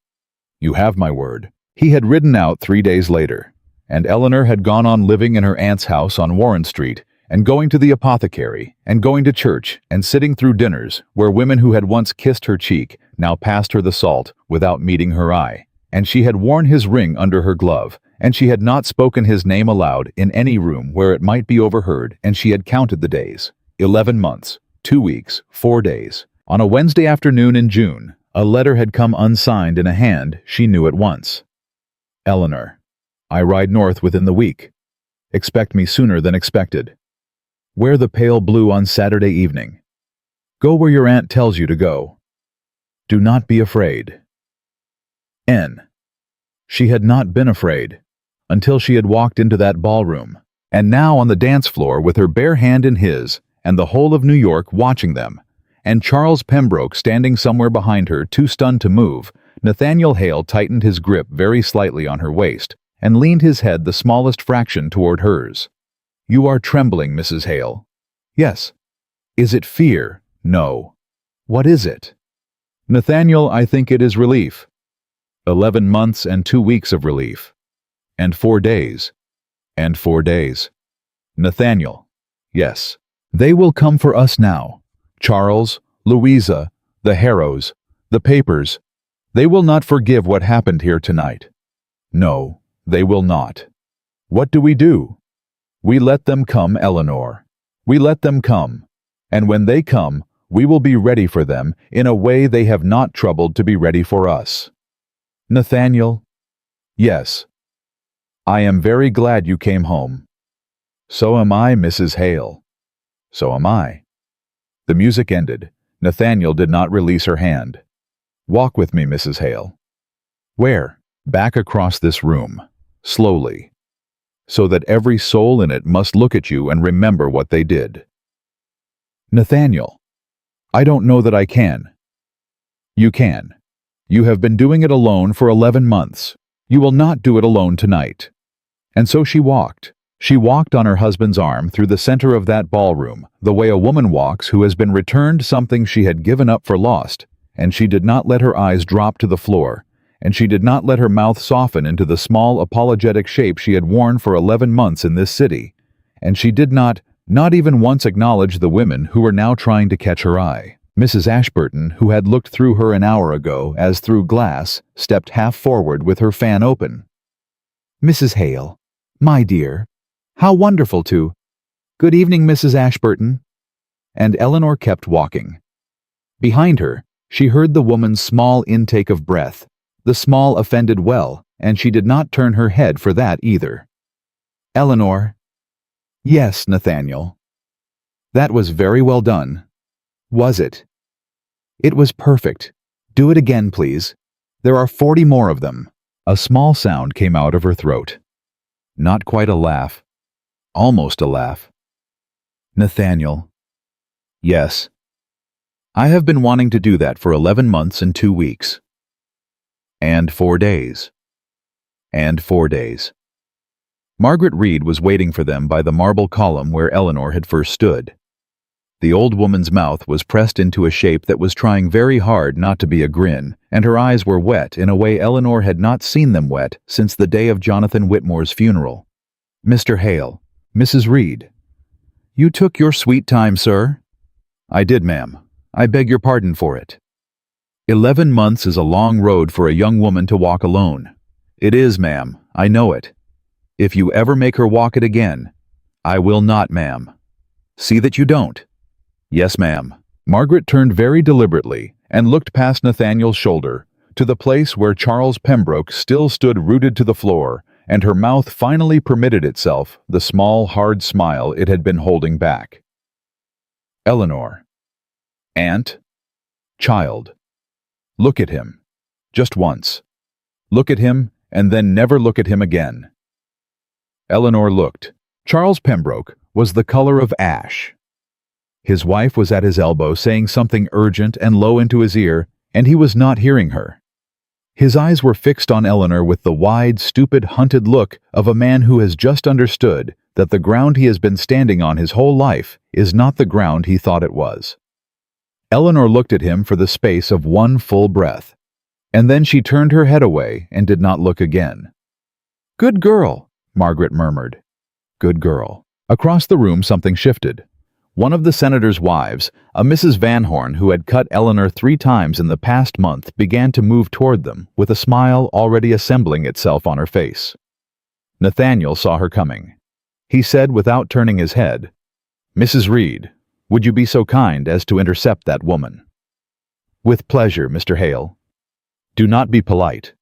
You have my word. He had ridden out 3 days later, and Eleanor had gone on living in her aunt's house on Warren Street, and going to the apothecary, and going to church, and sitting through dinners where women who had once kissed her cheek now passed her the salt without meeting her eye, and she had worn his ring under her glove, and she had not spoken his name aloud in any room where it might be overheard, and she had counted the days. 11 months, 2 weeks, 4 days. On a Wednesday afternoon in June, a letter had come unsigned in a hand she knew at once. Eleanor, I ride north within the week. Expect me sooner than expected. Wear the pale blue on Saturday evening. Go where your aunt tells you to go. Do not be afraid. N. She had not been afraid until she had walked into that ballroom, and now on the dance floor with her bare hand in his, and the whole of New York watching them, and Charles Pembroke standing somewhere behind her, too stunned to move. Nathaniel Hale tightened his grip very slightly on her waist and leaned his head the smallest fraction toward hers. You are trembling, Mrs. Hale. Yes. Is it fear? No. What is it? Nathaniel, I think it is relief. 11 months and 2 weeks of relief. And 4 days. And 4 days. Nathaniel. Yes. They will come for us now. Charles, Louisa, the Harrows, the papers. They will not forgive what happened here tonight. No, they will not. What do? We let them come, Eleanor. We let them come. And when they come, we will be ready for them in a way they have not troubled to be ready for us. Nathaniel? Yes. I am very glad you came home. So am I, Mrs. Hale. So am I. The music ended. Nathaniel did not release her hand. Walk with me, Mrs. Hale. Where? Back across this room, slowly, so that every soul in it must look at you and remember what they did. Nathaniel, I don't know that I can. You can. You have been doing it alone for 11 months. You will not do it alone tonight. And so she walked. She walked on her husband's arm through the center of that ballroom, the way a woman walks who has been returned something she had given up for lost, and she did not let her eyes drop to the floor, and she did not let her mouth soften into the small apologetic shape she had worn for 11 months in this city, and she did not even once acknowledge the women who were now trying to catch her eye. Mrs. Ashburton, who had looked through her an hour ago as through glass, stepped half forward with her fan open. Mrs. Hale, my dear, how wonderful to— Good evening, Mrs. Ashburton. And Eleanor kept walking. Behind her, she heard the woman's small intake of breath, the small offended well, and she did not turn her head for that either. Eleanor. Yes, Nathaniel. That was very well done. Was it? It was perfect. Do it again, please. There are 40 more of them. A small sound came out of her throat. Not quite a laugh. Almost a laugh. Nathaniel. Yes. I have been wanting to do that for 11 months and 2 weeks. And 4 days. And 4 days. Margaret Reed was waiting for them by the marble column where Eleanor had first stood. The old woman's mouth was pressed into a shape that was trying very hard not to be a grin, and her eyes were wet in a way Eleanor had not seen them wet since the day of Jonathan Whitmore's funeral. Mr. Hale, Mrs. Reed. You took your sweet time, sir? I did, ma'am. I beg your pardon for it. 11 months is a long road for a young woman to walk alone. It is, ma'am. I know it. If you ever make her walk it again, I will not, ma'am. See that you don't. Yes, ma'am. Margaret turned very deliberately and looked past Nathaniel's shoulder to the place where Charles Pembroke still stood rooted to the floor, and her mouth finally permitted itself the small, hard smile it had been holding back. Eleanor. Aunt. Child. Look at him. Just once. Look at him, and then never look at him again. Eleanor looked. Charles Pembroke was the color of ash. His wife was at his elbow saying something urgent and low into his ear, and he was not hearing her. His eyes were fixed on Eleanor with the wide, stupid, hunted look of a man who has just understood that the ground he has been standing on his whole life is not the ground he thought it was. Eleanor looked at him for the space of one full breath, and then she turned her head away and did not look again. Good girl, Margaret murmured. Good girl. Across the room something shifted. One of the senator's wives, a Mrs. Van Horn who had cut Eleanor 3 times in the past month, began to move toward them, with a smile already assembling itself on her face. Nathaniel saw her coming. He said without turning his head, "Mrs. Reed, would you be so kind as to intercept that woman?" "With pleasure, Mr. Hale." "Do not be polite."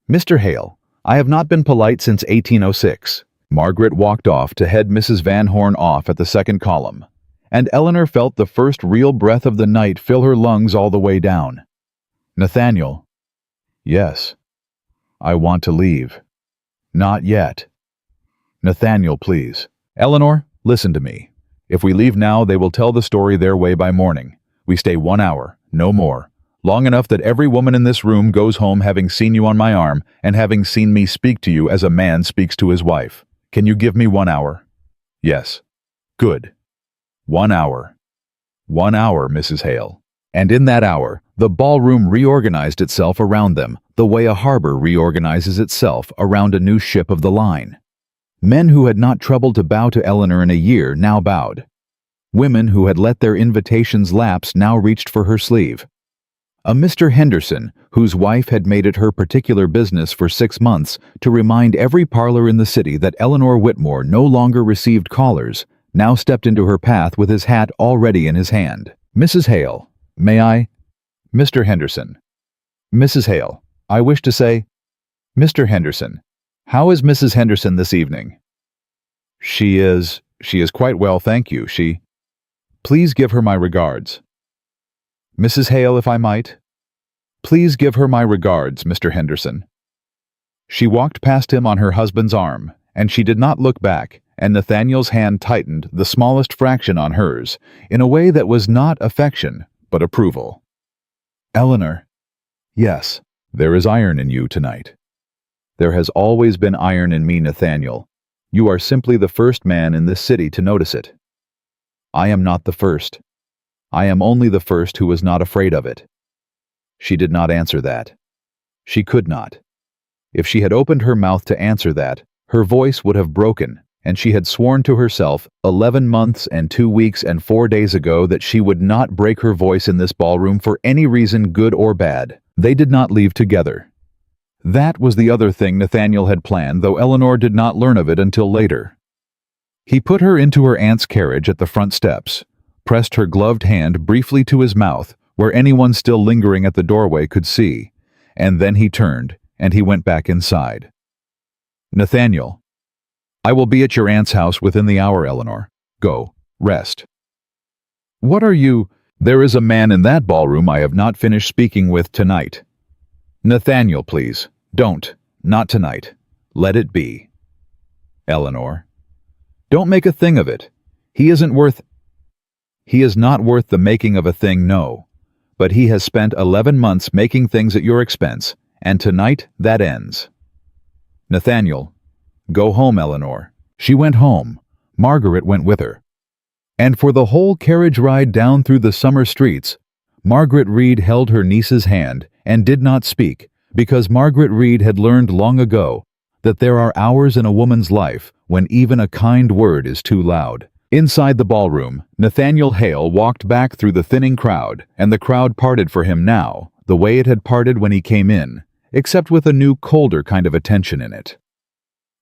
"Mr. Hale, I have not been polite since 1806. Margaret walked off to head Mrs. Van Horn off at the second column, and Eleanor felt the first real breath of the night fill her lungs all the way down. "Nathaniel." "Yes." "I want to leave." "Not yet." "Nathaniel, please." "Eleanor, listen to me. If we leave now, they will tell the story their way by morning. We stay 1 hour, no more. Long enough that every woman in this room goes home having seen you on my arm and having seen me speak to you as a man speaks to his wife. Can you give me 1 hour?" "Yes." "Good. 1 hour. 1 hour, Mrs. Hale." And in that hour, the ballroom reorganized itself around them, the way a harbor reorganizes itself around a new ship of the line. Men who had not troubled to bow to Eleanor in a year now bowed. Women who had let their invitations lapse now reached for her sleeve. A Mr. Henderson, whose wife had made it her particular business for 6 months to remind every parlor in the city that Eleanor Whitmore no longer received callers, now stepped into her path with his hat already in his hand. "Mrs. Hale, may I?" "Mr. Henderson." "Mrs. Hale, I wish to say—" "Mr. Henderson, how is Mrs. Henderson this evening?" She is quite well, thank you. Please give her my regards." "Mrs. Hale, if I might?" "Please give her my regards, Mr. Henderson." She walked past him on her husband's arm, and she did not look back, and Nathaniel's hand tightened the smallest fraction on hers, in a way that was not affection, but approval. "Eleanor." "Yes, there is iron in you tonight." "There has always been iron in me, Nathaniel. You are simply the first man in this city to notice it." "I am not the first. I am only the first who was not afraid of it." She did not answer that. She could not. If she had opened her mouth to answer that, her voice would have broken, and she had sworn to herself 11 months and 2 weeks and 4 days ago that she would not break her voice in this ballroom for any reason, good or bad. They did not leave together. That was the other thing Nathaniel had planned, though Eleanor did not learn of it until later. He put her into her aunt's carriage at the front steps, pressed her gloved hand briefly to his mouth, where anyone still lingering at the doorway could see, and then he turned, and he went back inside. "Nathaniel, I will be at your aunt's house within the hour, Eleanor. Go, rest." "What are you—" "There is a man in that ballroom I have not finished speaking with tonight." "Nathaniel, please, don't. Not tonight. Let it be." "Eleanor." "Don't make a thing of it. He is not worth the making of a thing, no. But he has spent 11 months making things at your expense, and tonight that ends." "Nathaniel, go home, Eleanor." She went home. Margaret went with her. And for the whole carriage ride down through the summer streets, Margaret Reed held her niece's hand and did not speak, because Margaret Reed had learned long ago that there are hours in a woman's life when even a kind word is too loud. Inside the ballroom, Nathaniel Hale walked back through the thinning crowd, and the crowd parted for him now, the way it had parted when he came in, except with a new, colder kind of attention in it.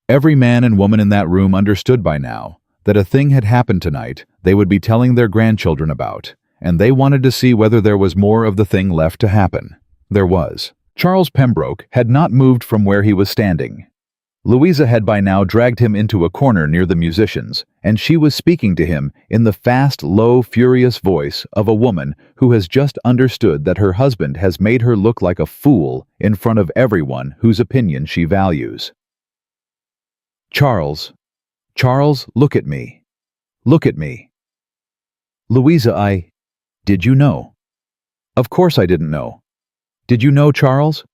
Every man and woman in that room understood by now that a thing had happened tonight they would be telling their grandchildren about, and they wanted to see whether there was more of the thing left to happen. There was. Charles Pembroke had not moved from where he was standing. Louisa had by now dragged him into a corner near the musicians, and she was speaking to him in the fast, low, furious voice of a woman who has just understood that her husband has made her look like a fool in front of everyone whose opinion she values. Charles, look at me. Look at me." "Louisa, Did you know?" "Of course I didn't know." "Did you know, Charles?"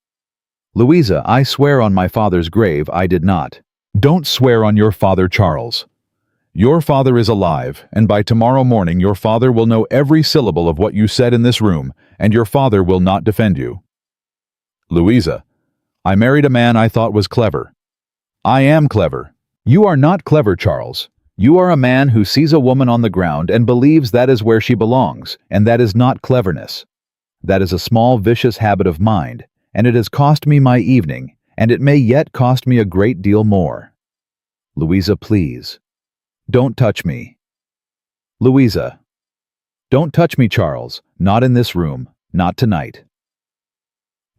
"Louisa, I swear on my father's grave I did not." "Don't swear on your father, Charles. Your father is alive, and by tomorrow morning your father will know every syllable of what you said in this room, and your father will not defend you." "Louisa, I married a man I thought was clever." "I am clever." "You are not clever, Charles. You are a man who sees a woman on the ground and believes that is where she belongs, and that is not cleverness. That is a small vicious habit of mind, and it has cost me my evening, and it may yet cost me a great deal more. Louisa, please. Don't touch me. Louisa. Don't touch me, Charles. Not in this room. Not tonight.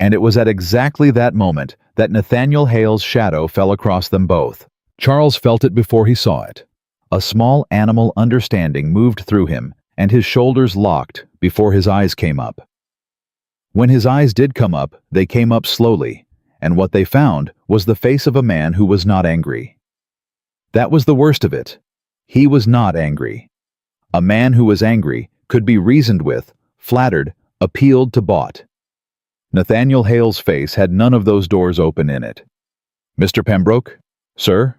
And it was at exactly that moment that Nathaniel Hale's shadow fell across them both. Charles felt it before he saw it. A small animal understanding moved through him, and his shoulders locked before his eyes came up. When his eyes did come up, they came up slowly, and what they found was the face of a man who was not angry. That was the worst of it. He was not angry. A man who was angry could be reasoned with, flattered, appealed to, bought. Nathaniel Hale's face had none of those doors open in it. Mr. Pembroke? Sir?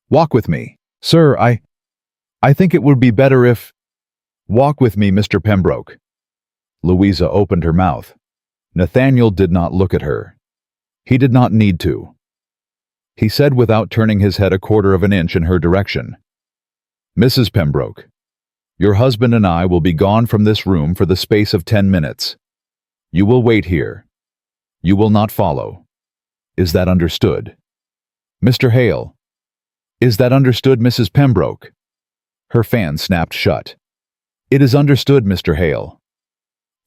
Walk with me. Sir, I think it would be better if... Walk with me, Mr. Pembroke. Louisa opened her mouth. Nathaniel did not look at her. He did not need to. He said without turning his head a quarter of an inch in her direction, Mrs. Pembroke, your husband and I will be gone from this room for the space of 10 minutes. You will wait here. You will not follow. Is that understood? Mr. Hale. Is that understood, Mrs. Pembroke? Her fan snapped shut. It is understood, Mr. Hale.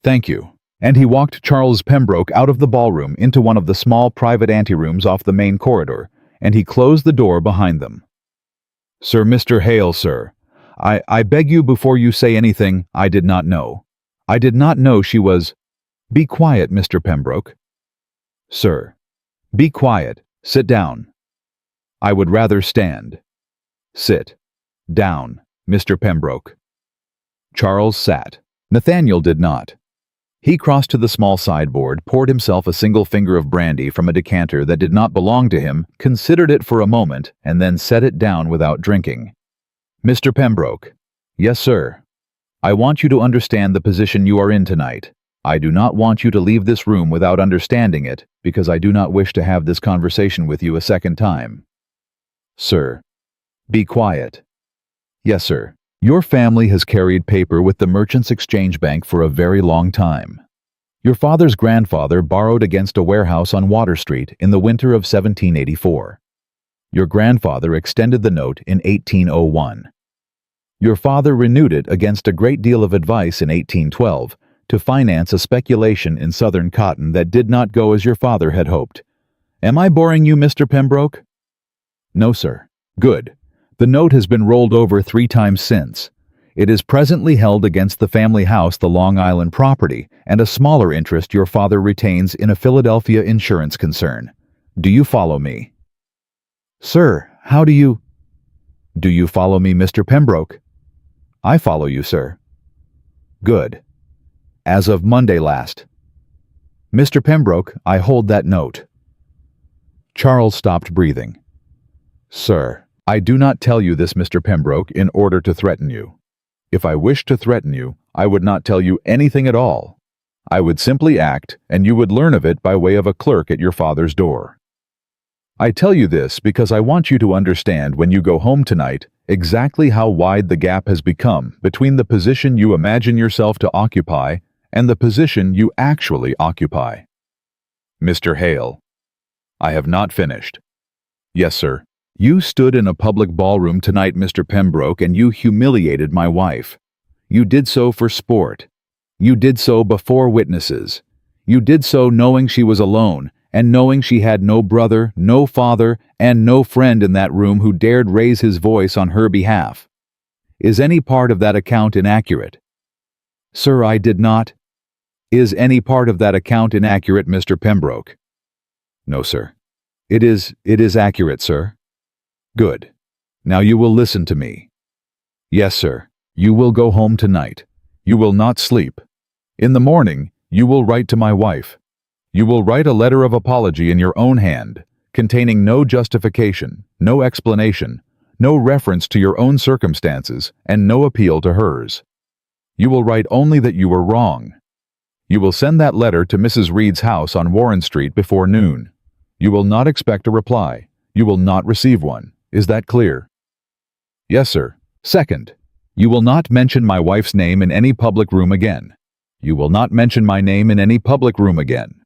Thank you. And he walked Charles Pembroke out of the ballroom into one of the small private anterooms off the main corridor, and he closed the door behind them. Sir, Mr. Hale, sir, I beg you before you say anything, I did not know. I did not know she was... Be quiet, Mr. Pembroke. Sir. Be quiet. Sit down. I would rather stand. Sit. Down, Mr. Pembroke. Charles sat. Nathaniel did not. He crossed to the small sideboard, poured himself a single finger of brandy from a decanter that did not belong to him, considered it for a moment, and then set it down without drinking. Mr. Pembroke. Yes, sir. I want you to understand the position you are in tonight. I do not want you to leave this room without understanding it, because I do not wish to have this conversation with you a second time. Sir. Be quiet. Yes, sir. Your family has carried paper with the Merchants Exchange Bank for a very long time. Your father's grandfather borrowed against a warehouse on Water Street in the winter of 1784. Your grandfather extended the note in 1801. Your father renewed it against a great deal of advice in 1812 to finance a speculation in southern cotton that did not go as your father had hoped. Am I boring you, Mr. Pembroke? No, sir. Good. The note has been rolled over 3 times since. It is presently held against the family house, the Long Island property, and a smaller interest your father retains in a Philadelphia insurance concern. Do you follow me? Sir, how do you... Do you follow me, Mr. Pembroke? I follow you, sir. Good. As of Monday last. Mr. Pembroke, I hold that note. Charles stopped breathing. Sir, I do not tell you this, Mr. Pembroke, in order to threaten you. If I wished to threaten you, I would not tell you anything at all. I would simply act, and you would learn of it by way of a clerk at your father's door. I tell you this because I want you to understand when you go home tonight exactly how wide the gap has become between the position you imagine yourself to occupy and the position you actually occupy. Mr. Hale. I have not finished. Yes, sir. You stood in a public ballroom tonight, Mr. Pembroke, and you humiliated my wife. You did so for sport. You did so before witnesses. You did so knowing she was alone, and knowing she had no brother, no father, and no friend in that room who dared raise his voice on her behalf. Is any part of that account inaccurate? Sir, I did not. Is any part of that account inaccurate, Mr. Pembroke? No, sir. It is accurate, sir. Good. Now you will listen to me. Yes, sir. You will go home tonight. You will not sleep. In the morning, you will write to my wife. You will write a letter of apology in your own hand, containing no justification, no explanation, no reference to your own circumstances, and no appeal to hers. You will write only that you were wrong. You will send that letter to Mrs. Reed's house on Warren Street before noon. You will not expect a reply. You will not receive one. Is that clear? Yes, sir. Second, you will not mention my wife's name in any public room again. You will not mention my name in any public room again.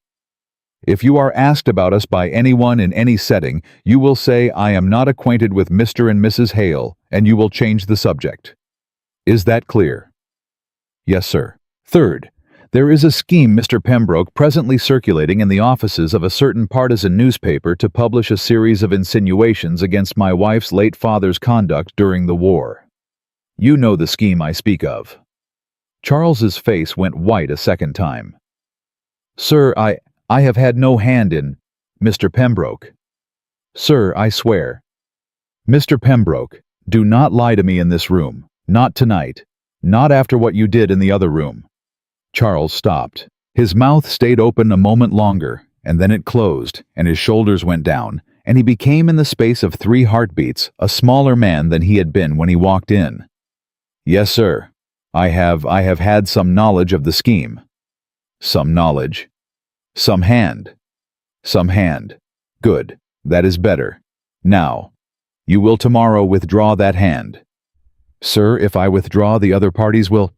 If you are asked about us by anyone in any setting, you will say, I am not acquainted with Mr. and Mrs. Hale, and you will change the subject. Is that clear? Yes, sir. Third, there is a scheme, Mr. Pembroke, presently circulating in the offices of a certain partisan newspaper to publish a series of insinuations against my wife's late father's conduct during the war. You know the scheme I speak of. Charles's face went white a second time. Sir, I have had no hand in... Mr. Pembroke. Sir, I swear. Mr. Pembroke, do not lie to me in this room. Not tonight. Not after what you did in the other room. Charles stopped. His mouth stayed open a moment longer, and then it closed, and his shoulders went down, and he became in the space of 3 heartbeats a smaller man than he had been when he walked in. Yes, sir. I have had some knowledge of the scheme. Some knowledge. Some hand. Some hand. Good. That is better. Now, you will tomorrow withdraw that hand. Sir, if I withdraw, the other parties will...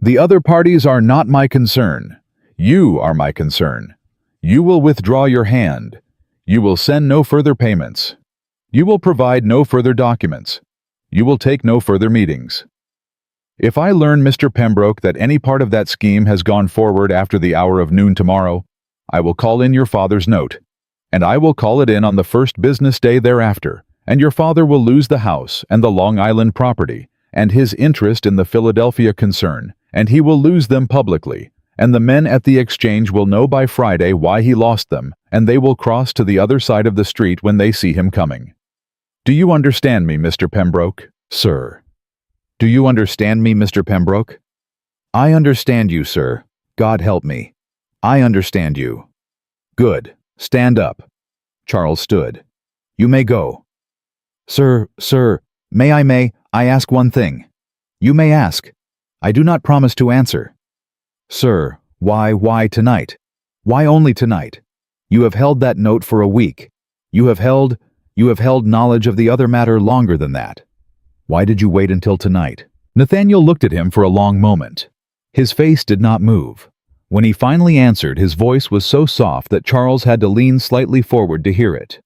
The other parties are not my concern. You are my concern. You will withdraw your hand. You will send no further payments. You will provide no further documents. You will take no further meetings. If I learn, Mr. Pembroke, that any part of that scheme has gone forward after the hour of noon tomorrow, I will call in your father's note, and I will call it in on the first business day thereafter, and your father will lose the house and the Long Island property, and his interest in the Philadelphia concern, and he will lose them publicly, and the men at the exchange will know by Friday why he lost them, and they will cross to the other side of the street when they see him coming. Do you understand me, Mr. Pembroke? Sir. Do you understand me, Mr. Pembroke? I understand you, sir. God help me. I understand you. Good. Stand up. Charles stood. You may go. Sir, may I ask one thing? You may ask. I do not promise to answer. Sir, why tonight? Why only tonight? You have held that note for a week. You have held knowledge of the other matter longer than that. Why did you wait until tonight? Nathaniel looked at him for a long moment. His face did not move. When he finally answered, his voice was so soft that Charles had to lean slightly forward to hear it.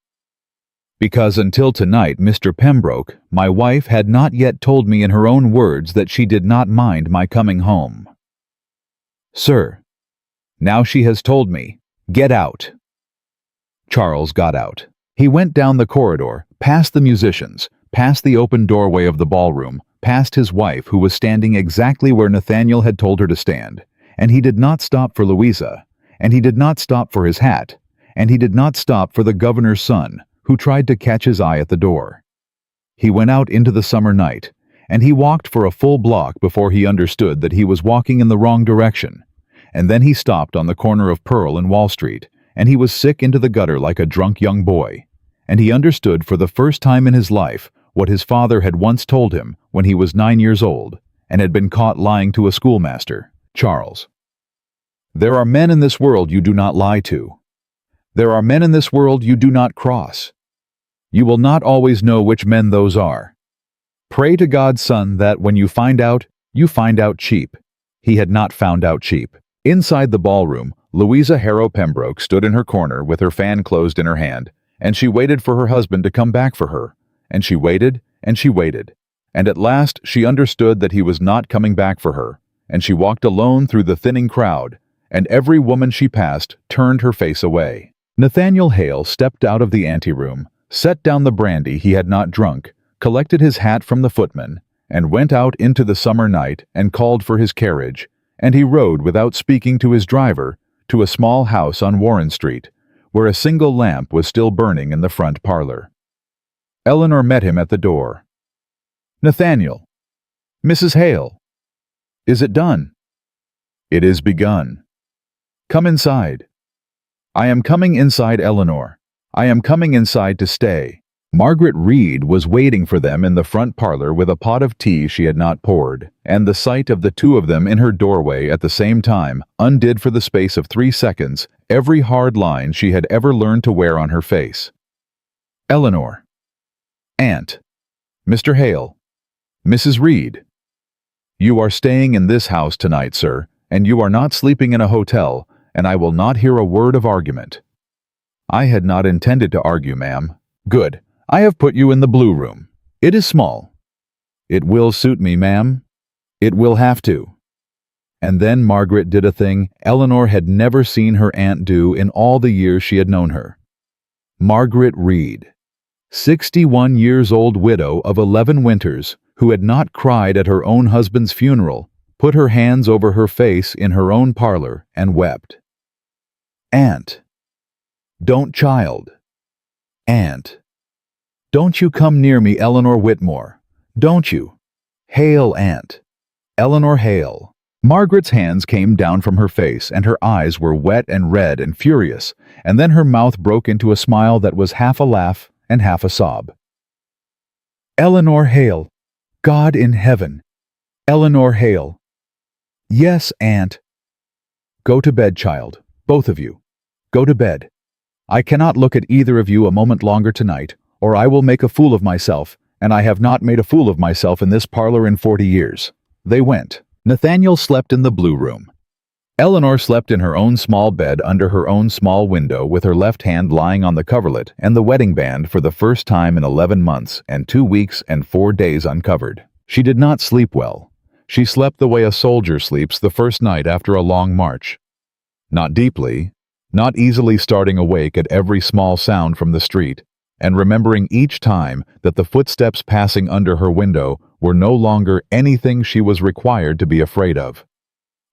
Because until tonight, Mr. Pembroke, my wife had not yet told me in her own words that she did not mind my coming home. Sir, now she has told me. Get out. Charles got out. He went down the corridor, past the musicians, past the open doorway of the ballroom, past his wife, who was standing exactly where Nathaniel had told her to stand, and he did not stop for Louisa, and he did not stop for his hat, and he did not stop for the governor's son, who tried to catch his eye at the door. He went out into the summer night, and he walked for a full block before he understood that he was walking in the wrong direction, and then he stopped on the corner of Pearl and Wall Street, and he was sick into the gutter like a drunk young boy, and he understood for the first time in his life what his father had once told him when he was 9 years old and had been caught lying to a schoolmaster, Charles. There are men in this world you do not lie to. There are men in this world you do not cross. You will not always know which men those are. Pray to God, son, that when you find out cheap. He had not found out cheap. Inside the ballroom, Louisa Harrow Pembroke stood in her corner with her fan closed in her hand, and she waited for her husband to come back for her, and she waited, and she waited, and at last she understood that he was not coming back for her, and she walked alone through the thinning crowd, and every woman she passed turned her face away. Nathaniel Hale stepped out of the anteroom, set down the brandy he had not drunk, collected his hat from the footman, and went out into the summer night and called for his carriage, and he rode without speaking to his driver to a small house on Warren Street, where a single lamp was still burning in the front parlor. Eleanor met him at the door. Nathaniel. Mrs. Hale. Is it done? It is begun. Come inside. I am coming inside, Eleanor. I am coming inside to stay. Margaret Reed was waiting for them in the front parlor with a pot of tea she had not poured, and the sight of the two of them in her doorway at the same time undid for the space of 3 seconds every hard line she had ever learned to wear on her face. Eleanor. Aunt. Mr. Hale. Mrs. Reed. You are staying in this house tonight, sir, and you are not sleeping in a hotel, and I will not hear a word of argument. I had not intended to argue, ma'am. Good. I have put you in the blue room. It is small. It will suit me, ma'am. It will have to. And then Margaret did a thing Eleanor had never seen her aunt do in all the years she had known her. Margaret Reed, 61-years-old widow of 11 winters, who had not cried at her own husband's funeral, put her hands over her face in her own parlor and wept. Aunt. Don't, child. Aunt. Don't you come near me, Eleanor Whitmore. Don't you. Hale, aunt. Eleanor Hale. Margaret's hands came down from her face, and her eyes were wet and red and furious, and then her mouth broke into a smile that was half a laugh and half a sob. Eleanor Hale. God in heaven. Eleanor Hale. Yes, aunt. Go to bed, child, both of you. Go to bed. I cannot look at either of you a moment longer tonight, or I will make a fool of myself, and I have not made a fool of myself in this parlor in 40 years. They went. Nathaniel slept in the blue room. Eleanor slept in her own small bed under her own small window with her left hand lying on the coverlet and the wedding band for the first time in 11 months and 2 weeks and 4 days uncovered. She did not sleep well. She slept the way a soldier sleeps the first night after a long march. Not deeply, not easily starting awake at every small sound from the street, and remembering each time that the footsteps passing under her window were no longer anything she was required to be afraid of.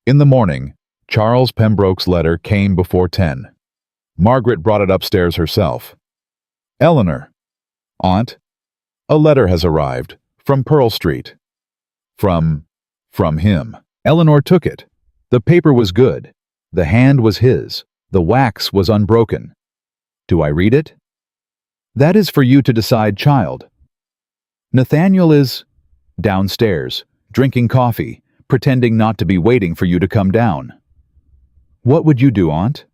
In the morning, Charles Pembroke's letter came before 10. Margaret brought it upstairs herself. Eleanor. Aunt. A letter has arrived, from Pearl Street. From him. Eleanor took it. The paper was good. The hand was his. The wax was unbroken. Do I read it? That is for you to decide, child. Nathaniel is downstairs, drinking coffee, pretending not to be waiting for you to come down. What would you do, aunt?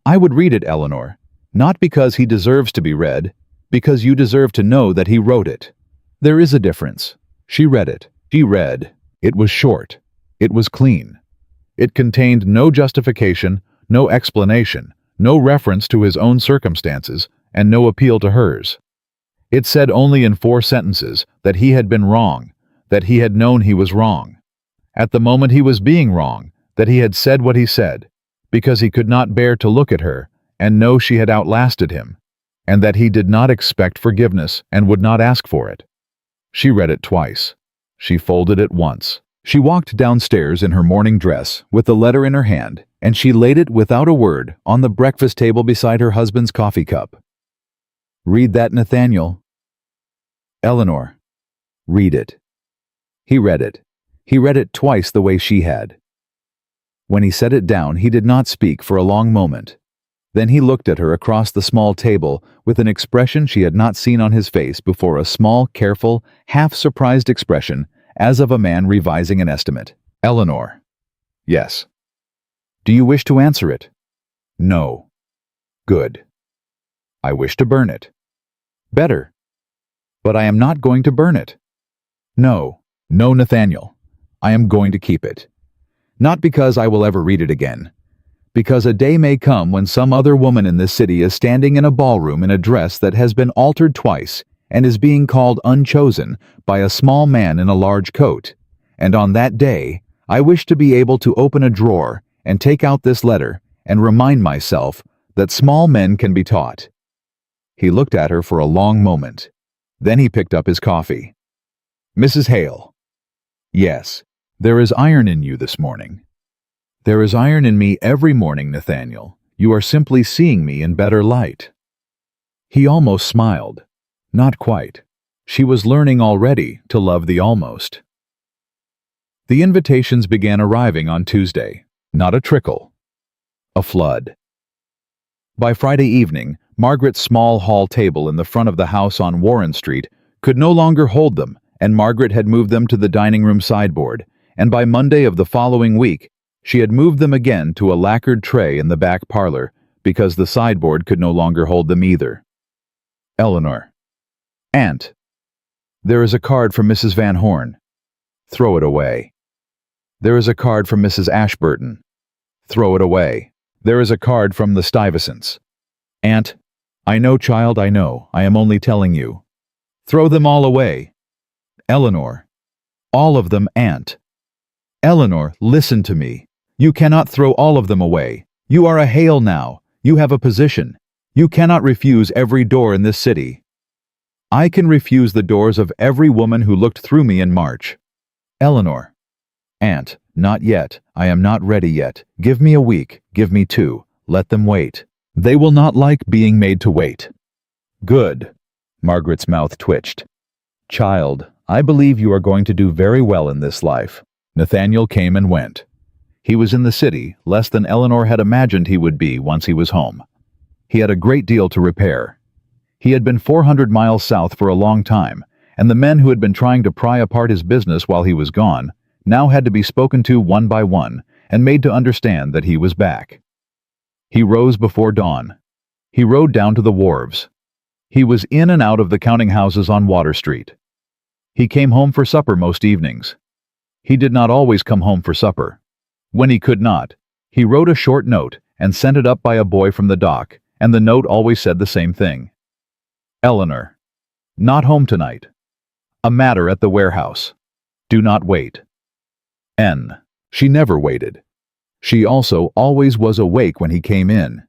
I would read it, Eleanor, not because he deserves to be read, because you deserve to know that he wrote it. There is a difference. She read it. She read. It was short. It was clean. It contained no justification, no explanation, no reference to his own circumstances, and no appeal to hers. It said only in 4 sentences that he had been wrong, that he had known he was wrong. At the moment he was being wrong, that he had said what he said, because he could not bear to look at her and know she had outlasted him, and that he did not expect forgiveness and would not ask for it. She read it twice. She folded it once. She walked downstairs in her morning dress with the letter in her hand, and she laid it without a word on the breakfast table beside her husband's coffee cup. Read that, Nathaniel. Eleanor. Read it. He read it. He read it twice the way she had. When he set it down, he did not speak for a long moment. Then he looked at her across the small table with an expression she had not seen on his face before, a small, careful, half-surprised expression, as of a man revising an estimate. Eleanor. Yes. Do you wish to answer it? No. Good. I wish to burn it. Better. But I am not going to burn it. No. No, Nathaniel. I am going to keep it. Not because I will ever read it again. Because a day may come when some other woman in this city is standing in a ballroom in a dress that has been altered twice and is being called unchosen by a small man in a large coat. And on that day, I wish to be able to open a drawer and take out this letter and remind myself that small men can be taught. He looked at her for a long moment. Then he picked up his coffee. Mrs. Hale. Yes, there is iron in you this morning. There is iron in me every morning, Nathaniel. You are simply seeing me in better light. He almost smiled. Not quite. She was learning already to love the almost. The invitations began arriving on Tuesday. Not a trickle. A flood. By Friday evening, Margaret's small hall table in the front of the house on Warren Street could no longer hold them, and Margaret had moved them to the dining room sideboard, and by Monday of the following week, she had moved them again to a lacquered tray in the back parlor, because the sideboard could no longer hold them either. Eleanor. Aunt. There is a card from Mrs. Van Horn. Throw it away. There is a card from Mrs. Ashburton. Throw it away. There is a card from the Stuyvesants. Aunt, I know, child, I know. I am only telling you. Throw them all away. Eleanor. All of them, Aunt. Eleanor, listen to me. You cannot throw all of them away. You are a Hale now. You have a position. You cannot refuse every door in this city. I can refuse the doors of every woman who looked through me in March. Eleanor. Aunt, not yet. I am not ready yet. Give me a week. Give me 2. Let them wait. They will not like being made to wait. Good. Margaret's mouth twitched. Child, I believe you are going to do very well in this life. Nathaniel came and went. He was in the city, less than Eleanor had imagined he would be once he was home. He had a great deal to repair. He had been 400 miles south for a long time, and the men who had been trying to pry apart his business while he was gone now had to be spoken to one by one and made to understand that he was back. He rose before dawn. He rode down to the wharves. He was in and out of the counting houses on Water Street. He came home for supper most evenings. He did not always come home for supper. When he could not, he wrote a short note and sent it up by a boy from the dock, and the note always said the same thing. Eleanor. Not home tonight. A matter at the warehouse. Do not wait. N. She never waited. She also always was awake when he came in.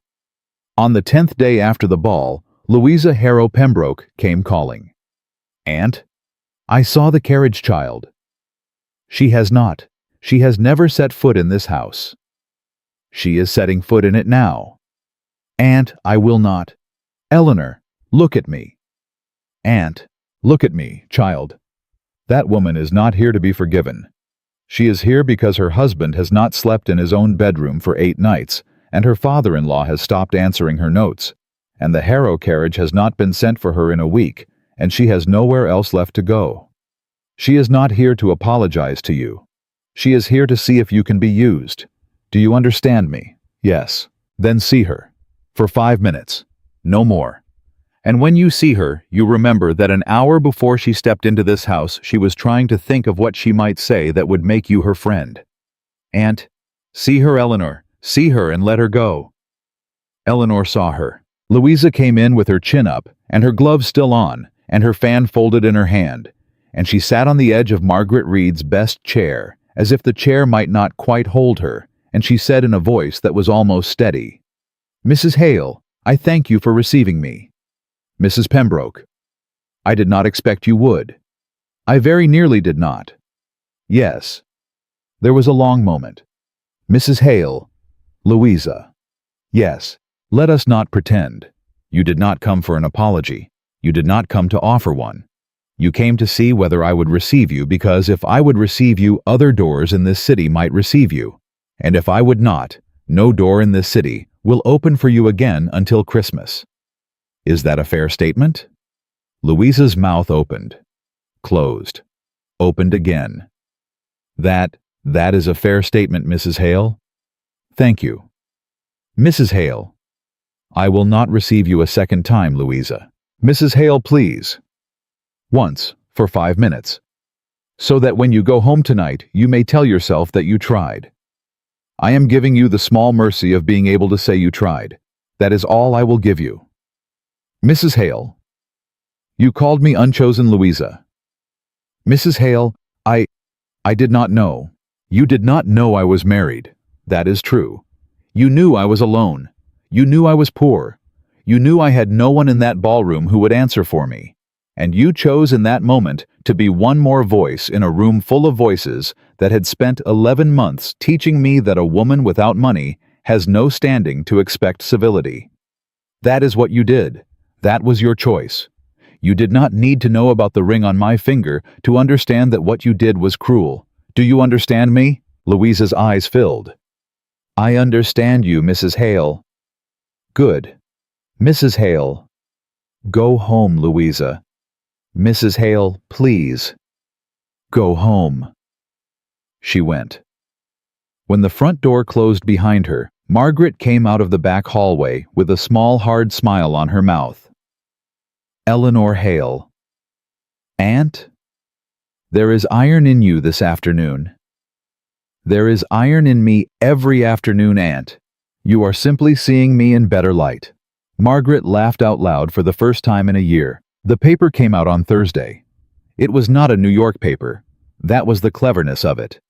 On the 10th day after the ball, Louisa Harrow Pembroke came calling. Aunt, I saw the carriage, child. She has not. She has never set foot in this house. She is setting foot in it now. Aunt, I will not. Eleanor, look at me. Aunt, look at me, child. That woman is not here to be forgiven. She is here because her husband has not slept in his own bedroom for 8 nights, and her father-in-law has stopped answering her notes, and the Harrow carriage has not been sent for her in a week, and she has nowhere else left to go. She is not here to apologize to you. She is here to see if you can be used. Do you understand me? Yes. Then see her. For 5 minutes. No more. And when you see her, you remember that an hour before she stepped into this house, she was trying to think of what she might say that would make you her friend. Aunt, see her, Eleanor. See her and let her go. Eleanor saw her. Louisa came in with her chin up, and her gloves still on, and her fan folded in her hand, and she sat on the edge of Margaret Reed's best chair, as if the chair might not quite hold her, and she said in a voice that was almost steady, Mrs. Hale, I thank you for receiving me. Mrs. Pembroke, I did not expect you would. I very nearly did not. Yes. There was a long moment. Mrs. Hale, Louisa. Yes, let us not pretend. You did not come for an apology. You did not come to offer one. You came to see whether I would receive you, because if I would receive you, other doors in this city might receive you. And if I would not, no door in this city will open for you again until Christmas. Is that a fair statement? Louisa's mouth opened, closed, opened again. That is a fair statement, Mrs. Hale. Thank you. Mrs. Hale, I will not receive you a second time, Louisa. Mrs. Hale, please. Once, for 5 minutes. So that when you go home tonight, you may tell yourself that you tried. I am giving you the small mercy of being able to say you tried. That is all I will give you. Mrs. Hale. You called me unchosen, Louisa. Mrs. Hale, I did not know. You did not know I was married. That is true. You knew I was alone. You knew I was poor. You knew I had no one in that ballroom who would answer for me. And you chose in that moment to be one more voice in a room full of voices that had spent 11 months teaching me that a woman without money has no standing to expect civility. That is what you did. That was your choice. You did not need to know about the ring on my finger to understand that what you did was cruel. Do you understand me? Louisa's eyes filled. I understand you, Mrs. Hale. Good. Mrs. Hale. Go home, Louisa. Mrs. Hale, please. Go home. She went. When the front door closed behind her, Margaret came out of the back hallway with a small, hard smile on her mouth. Eleanor Hale. Aunt Aunt? There is iron in you this afternoon. There is iron in me every afternoon, Aunt. You are simply seeing me in better light. Margaret laughed out loud for the first time in a year. The paper came out on Thursday. It was not a New York paper. That was the cleverness of it.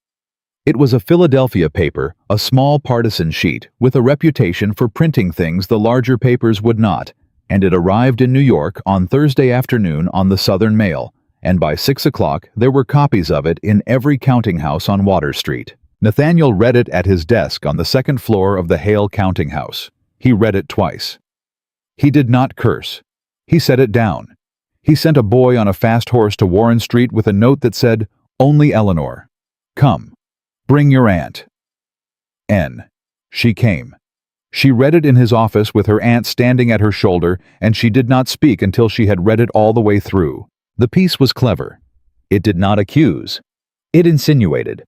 It was a Philadelphia paper, a small partisan sheet, with a reputation for printing things the larger papers would not, and it arrived in New York on Thursday afternoon on the Southern Mail, and by 6 o'clock there were copies of it in every counting house on Water Street. Nathaniel read it at his desk on the second floor of the Hale counting house. He read it twice. He did not curse. He set it down. He sent a boy on a fast horse to Warren Street with a note that said, "Only Eleanor. Come. Bring your aunt." N. She came. She read it in his office with her aunt standing at her shoulder, and she did not speak until she had read it all the way through. The piece was clever. It did not accuse. It insinuated.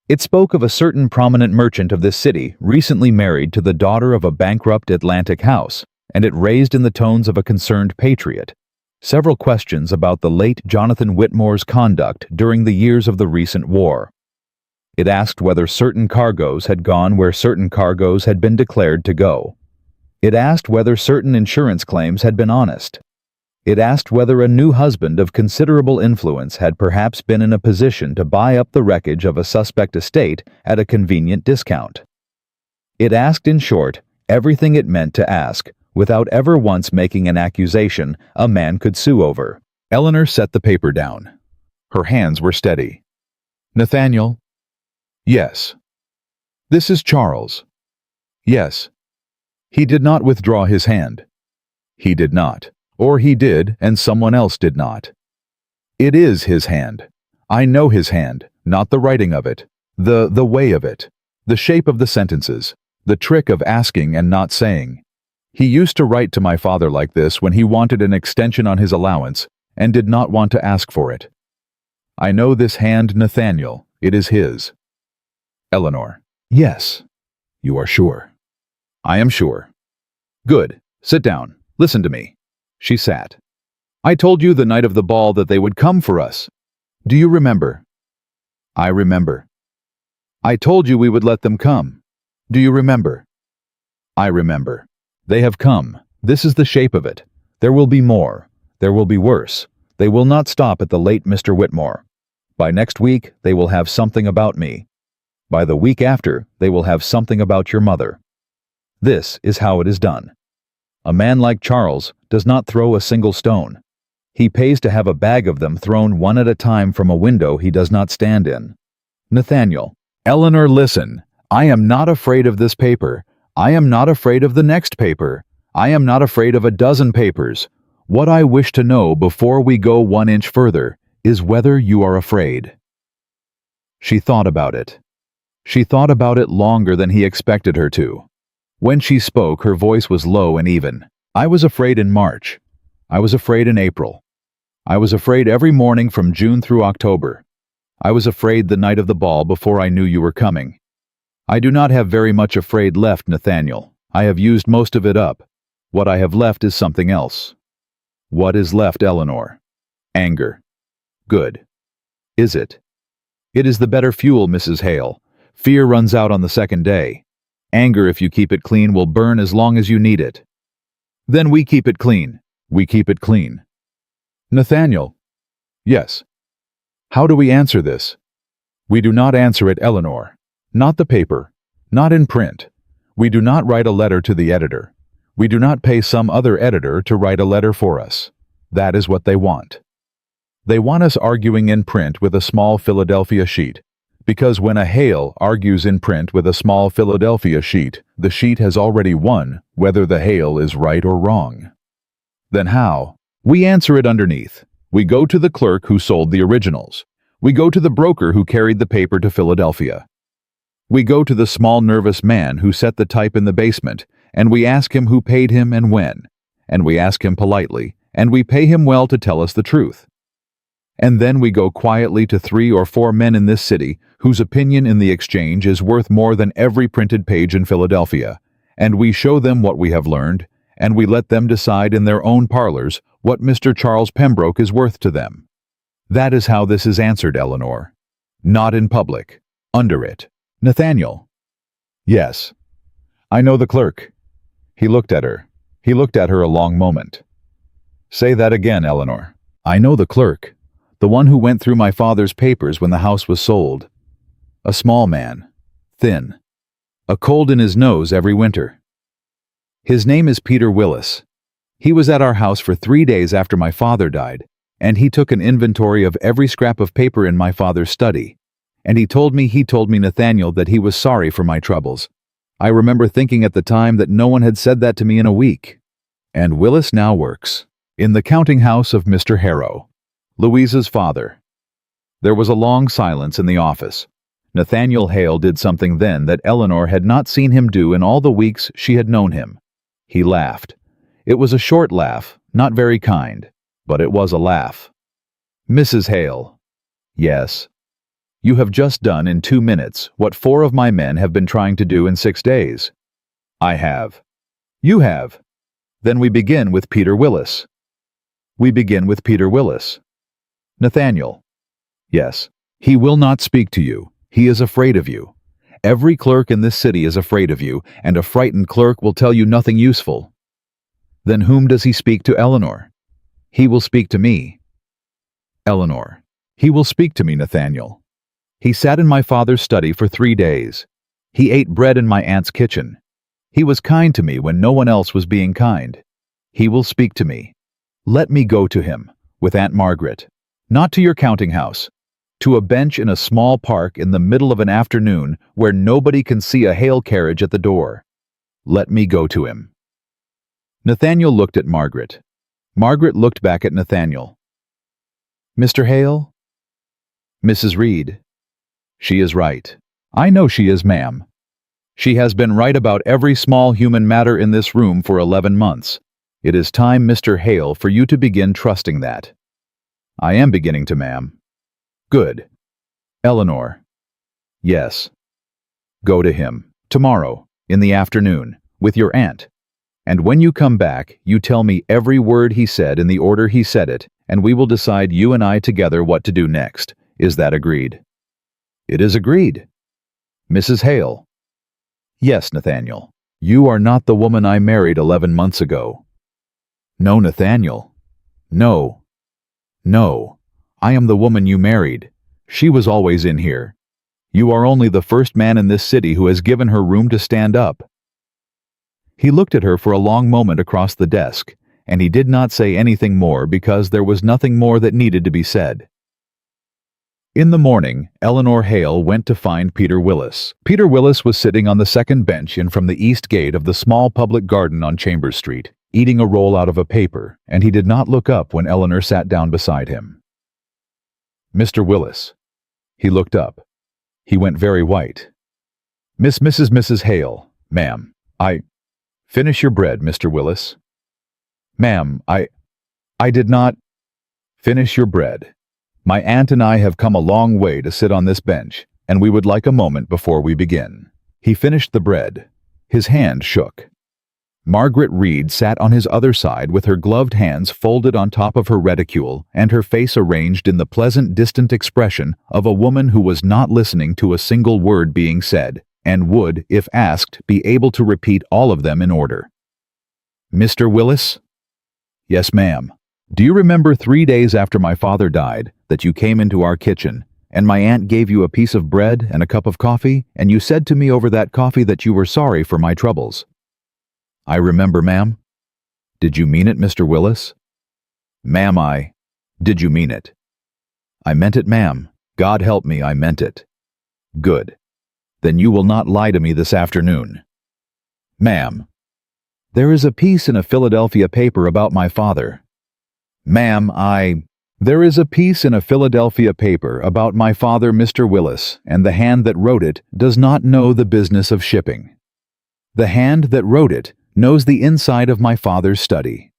It spoke of a certain prominent merchant of this city recently married to the daughter of a bankrupt Atlantic house, and it raised in the tones of a concerned patriot several questions about the late Jonathan Whitmore's conduct during the years of the recent war. It asked whether certain cargoes had gone where certain cargoes had been declared to go. It asked whether certain insurance claims had been honest. It asked whether a new husband of considerable influence had perhaps been in a position to buy up the wreckage of a suspect estate at a convenient discount. It asked, in short, everything it meant to ask, without ever once making an accusation a man could sue over. Eleanor set the paper down. Her hands were steady. "Nathaniel?" "Yes." "This is Charles." "Yes." He did not withdraw his hand. He did not. Or he did, and someone else did not. It is his hand. I know his hand, not the writing of it, the way of it, the shape of the sentences, the trick of asking and not saying. He used to write to my father like this when he wanted an extension on his allowance and did not want to ask for it. I know this hand, Nathaniel. It is his. Eleanor. Yes. You are sure? I am sure. Good. Sit down. Listen to me. She sat. I told you the night of the ball that they would come for us. Do you remember? I remember. I told you we would let them come. Do you remember? I remember. They have come. This is the shape of it. There will be more. There will be worse. They will not stop at the late Mr. Whitmore. By next week, they will have something about me. By the week after, they will have something about your mother. This is how it is done. A man like Charles does not throw a single stone. He pays to have a bag of them thrown one at a time from a window he does not stand in. Nathaniel. Eleanor, listen. I am not afraid of this paper. I am not afraid of the next paper. I am not afraid of a dozen papers. What I wish to know before we go 1 inch further is whether you are afraid. She thought about it. She thought about it longer than he expected her to. When she spoke, her voice was low and even. I was afraid in March. I was afraid in April. I was afraid every morning from June through October. I was afraid the night of the ball before I knew you were coming. I do not have very much afraid left, Nathaniel. I have used most of it up. What I have left is something else. What is left, Eleanor? Anger. Good. Is it? It is the better fuel, Mrs. Hale. Fear runs out on the second day. Anger, if you keep it clean, will burn as long as you need it. Then we keep it clean. We keep it clean. Nathaniel. Yes. How do we answer this? We do not answer it, Eleanor. Not the paper. Not in print. We do not write a letter to the editor. We do not pay some other editor to write a letter for us. That is what they want. They want us arguing in print with a small Philadelphia sheet, because when a Hale argues in print with a small Philadelphia sheet, the sheet has already won, whether the Hale is right or wrong. Then how? We answer it underneath. We go to the clerk who sold the originals. We go to the broker who carried the paper to Philadelphia. We go to the small nervous man who set the type in the basement, and we ask him who paid him and when, and we ask him politely, and we pay him well to tell us the truth. And then we go quietly to 3 or 4 men in this city whose opinion in the exchange is worth more than every printed page in Philadelphia, and we show them what we have learned, and we let them decide in their own parlors what Mr. Charles Pembroke is worth to them. That is how this is answered, Eleanor. Not in public. Under it. Nathaniel. Yes. I know the clerk. He looked at her. He looked at her a long moment. Say that again, Eleanor. I know the clerk. The one who went through my father's papers when the house was sold. A small man. Thin. A cold in his nose every winter. His name is Peter Willis. He was at our house for 3 days after my father died, and he took an inventory of every scrap of paper in my father's study. And he told me, Nathaniel, that he was sorry for my troubles. I remember thinking at the time that no one had said that to me in a week. And Willis now works in the counting house of Mr. Harrow, Louisa's father. There was a long silence in the office. Nathaniel Hale did something then that Eleanor had not seen him do in all the weeks she had known him. He laughed. It was a short laugh, not very kind, but it was a laugh. Mrs. Hale. Yes. You have just done in 2 minutes what 4 of my men have been trying to do in 6 days. I have. You have. Then we begin with Peter Willis. We begin with Peter Willis. Nathaniel. Yes. He will not speak to you. He is afraid of you. Every clerk in this city is afraid of you, and a frightened clerk will tell you nothing useful. Then whom does he speak to, Eleanor? He will speak to me. Eleanor. He will speak to me, Nathaniel. He sat in my father's study for 3 days. He ate bread in my aunt's kitchen. He was kind to me when no one else was being kind. He will speak to me. Let me go to him, with Aunt Margaret. Not to your counting house. To a bench in a small park in the middle of an afternoon where nobody can see a Hale carriage at the door. Let me go to him. Nathaniel looked at Margaret. Margaret looked back at Nathaniel. Mr. Hale? Mrs. Reed. She is right. I know she is, ma'am. She has been right about every small human matter in this room for 11 months. It is time, Mr. Hale, for you to begin trusting that. I am beginning to, ma'am. Good. Eleanor. Yes. Go to him, tomorrow, in the afternoon, with your aunt. And when you come back, you tell me every word he said in the order he said it, and we will decide, you and I together, what to do next. Is that agreed? It is agreed. Mrs. Hale. Yes, Nathaniel. You are not the woman I married 11 months ago. No, Nathaniel. No. No. I am the woman you married. She was always in here. You are only the first man in this city who has given her room to stand up. He looked at her for a long moment across the desk, and he did not say anything more because there was nothing more that needed to be said. In the morning, Eleanor Hale went to find Peter Willis. Peter Willis was sitting on the second bench in from the east gate of the small public garden on Chambers Street, eating a roll out of a paper, and he did not look up when Eleanor sat down beside him. Mr. Willis. He looked up. He went very white. Mrs. Hale, ma'am, Finish your bread, Mr. Willis. Ma'am, I did not. Finish your bread. My aunt and I have come a long way to sit on this bench, and we would like a moment before we begin. He finished the bread. His hand shook. Margaret Reed sat on his other side with her gloved hands folded on top of her reticule and her face arranged in the pleasant, distant expression of a woman who was not listening to a single word being said, and would, if asked, be able to repeat all of them in order. Mr. Willis? Yes, ma'am. Do you remember 3 days after my father died that you came into our kitchen, and my aunt gave you a piece of bread and a cup of coffee, and you said to me over that coffee that you were sorry for my troubles? I remember, ma'am. Did you mean it, Mr. Willis? Ma'am, Did you mean it? I meant it, ma'am. God help me, I meant it. Good. Then you will not lie to me this afternoon. Ma'am. There is a piece in a Philadelphia paper about my father. Ma'am, There is a piece in a Philadelphia paper about my father, Mr. Willis, and the hand that wrote it does not know the business of shipping. The hand that wrote it knows the inside of my father's study.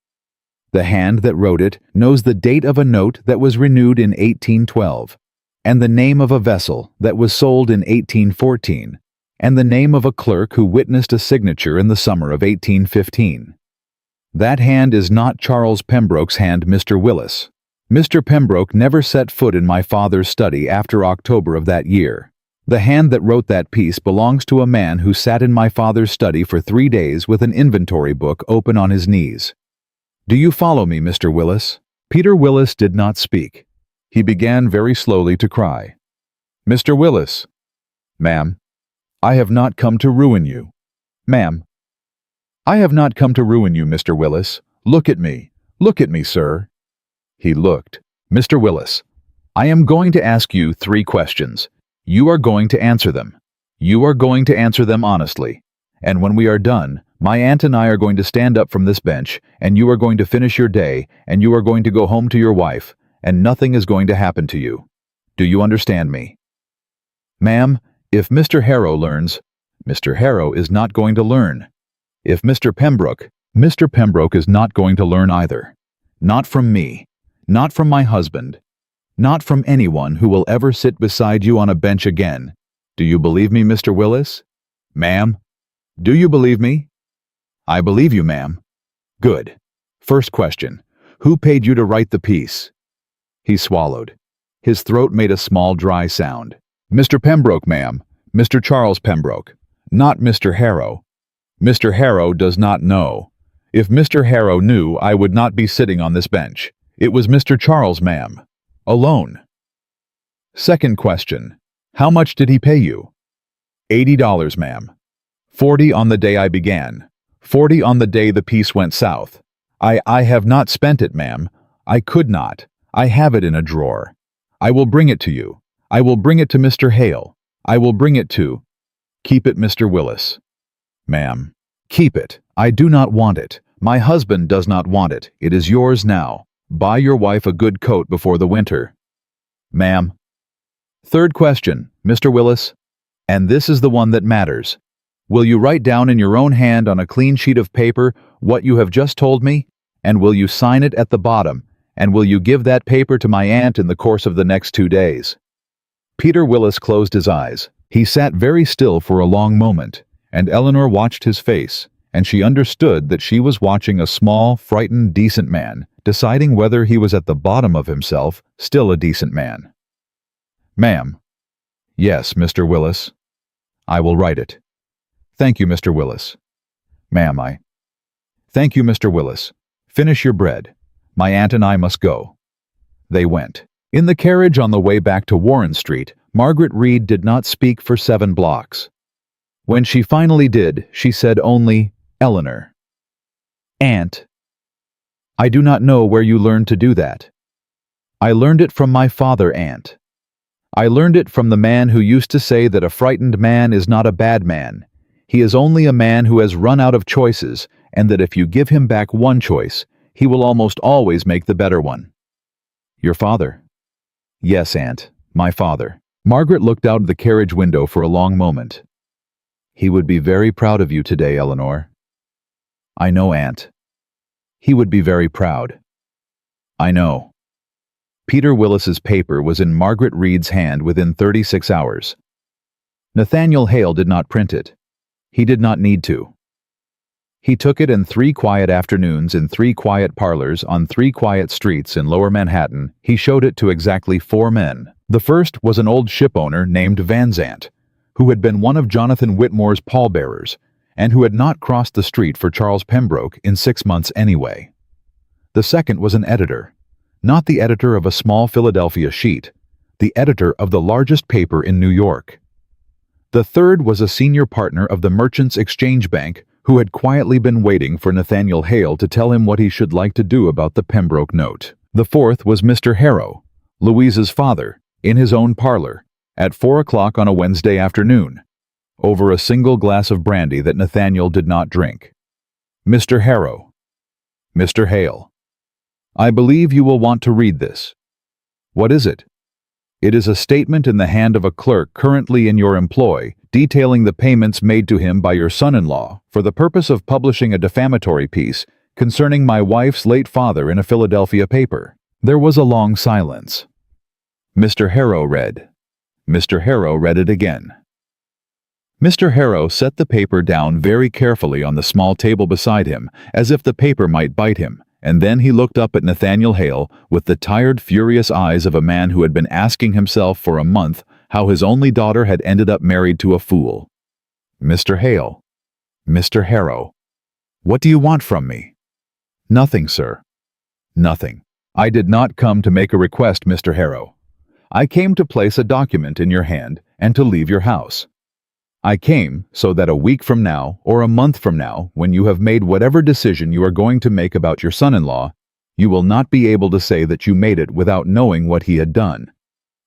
The hand that wrote it knows the date of a note that was renewed in 1812, and the name of a vessel that was sold in 1814, and the name of a clerk who witnessed a signature in the summer of 1815. That hand is not Charles Pembroke's hand, Mr. Willis. Mr. Pembroke never set foot in my father's study after October of that year. The hand that wrote that piece belongs to a man who sat in my father's study for 3 days with an inventory book open on his knees. Do you follow me, Mr. Willis? Peter Willis did not speak. He began very slowly to cry. Mr. Willis. Ma'am. I have not come to ruin you. Ma'am. I have not come to ruin you, Mr. Willis. Look at me. Look at me, sir. He looked. Mr. Willis, I am going to ask you 3 questions. You are going to answer them. You are going to answer them honestly. And when we are done, my aunt and I are going to stand up from this bench, and you are going to finish your day, and you are going to go home to your wife, and nothing is going to happen to you. Do you understand me? Ma'am, if Mr. Harrow learns, Mr. Harrow is not going to learn. If Mr. Pembroke is not going to learn either. Not from me. Not from my husband. Not from anyone who will ever sit beside you on a bench again. Do you believe me, Mr. Willis? Ma'am? Do you believe me? I believe you, ma'am. Good. First question. Who paid you to write the piece? He swallowed. His throat made a small dry sound. Mr. Pembroke, ma'am. Mr. Charles Pembroke. Not Mr. Harrow. Mr. Harrow does not know. If Mr. Harrow knew, I would not be sitting on this bench. It was Mr. Charles, ma'am. Alone. Second question. How much did he pay you? $80, ma'am. 40 on the day I began. 40 on the day the piece went south. I have not spent it, ma'am. I could not. I have it in a drawer. I will bring it to you. I will bring it to Mr. Hale. I will bring it to... Keep it, Mr. Willis. Ma'am. Keep it. I do not want it. My husband does not want it. It is yours now. Buy your wife a good coat before the winter. Ma'am. Third question, Mr. Willis. And this is the one that matters. Will you write down in your own hand on a clean sheet of paper what you have just told me? And will you sign it at the bottom? And will you give that paper to my aunt in the course of the next 2 days? Peter Willis closed his eyes. He sat very still for a long moment, and Eleanor watched his face, and she understood that she was watching a small, frightened, decent man, deciding whether he was at the bottom of himself, still a decent man. Ma'am. Yes, Mr. Willis. I will write it. Thank you, Mr. Willis. Ma'am, I. Thank you, Mr. Willis. Finish your bread. My aunt and I must go. They went. In the carriage on the way back to Warren Street, Margaret Reed did not speak for 7 blocks. When she finally did, she said only, Eleanor. Aunt. I do not know where you learned to do that. I learned it from my father, Aunt. I learned it from the man who used to say that a frightened man is not a bad man. He is only a man who has run out of choices, and that if you give him back one choice, he will almost always make the better one. Your father? Yes, Aunt, my father. Margaret looked out of the carriage window for a long moment. He would be very proud of you today, Eleanor. I know, Aunt. He would be very proud. I know. Peter Willis's paper was in Margaret Reed's hand within 36 hours. Nathaniel Hale did not print it. He did not need to. He took it, and 3 quiet afternoons in 3 quiet parlors on 3 quiet streets in Lower Manhattan, he showed it to exactly 4 men. The first was an old shipowner named Van Zandt, who had been one of Jonathan Whitmore's pallbearers, and who had not crossed the street for Charles Pembroke in 6 months anyway. The second was an editor, not the editor of a small Philadelphia sheet, the editor of the largest paper in New York. The third was a senior partner of the Merchants Exchange Bank, who had quietly been waiting for Nathaniel Hale to tell him what he should like to do about the Pembroke note. The fourth was Mr. Harrow, Louise's father, in his own parlor, at 4 o'clock on a Wednesday afternoon, over a single glass of brandy that Nathaniel did not drink. Mr. Harrow. Mr. Hale. I believe you will want to read this. What is it? It is a statement in the hand of a clerk currently in your employ, detailing the payments made to him by your son-in-law for the purpose of publishing a defamatory piece concerning my wife's late father in a Philadelphia paper. There was a long silence. Mr. Harrow read. Mr. Harrow read it again. Mr. Harrow set the paper down very carefully on the small table beside him, as if the paper might bite him, And then he looked up at Nathaniel Hale with the tired, furious eyes of a man who had been asking himself for a month how his only daughter had ended up married to a fool. "Mr. Hale. Mr. Harrow. What do you want from me?" "Nothing, sir. Nothing. I did not come to make a request, Mr. Harrow. I came to place a document in your hand and to leave your house. I came so that a week from now or a month from now, when you have made whatever decision you are going to make about your son-in-law, you will not be able to say that you made it without knowing what he had done.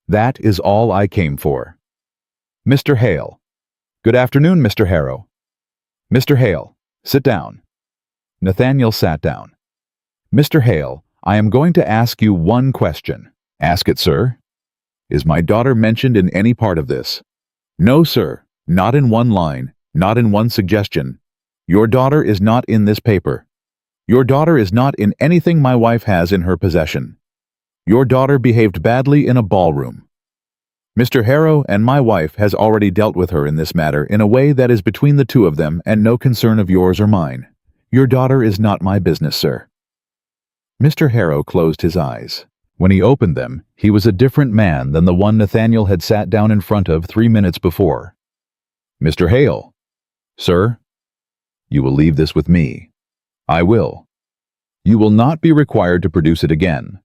That is all I came for. Mr. Hale." "Good afternoon, Mr. Harrow." "Mr. Hale, sit down." Nathaniel sat down. "Mr. Hale, I am going to ask you one question." "Ask it, sir." "Is my daughter mentioned in any part of this?" "No, sir. Not in one line, not in one suggestion. Your daughter is not in this paper. Your daughter is not in anything my wife has in her possession. Your daughter behaved badly in a ballroom. Mr. Harrow and my wife has already dealt with her in this matter in a way that is between the two of them and no concern of yours or mine. Your daughter is not my business, sir." Mr. Harrow closed his eyes. When he opened them, he was a different man than the one Nathaniel had sat down in front of 3 minutes before. "Mr. Hale." "Sir?" "You will leave this with me." "I will." "You will not be required to produce it again."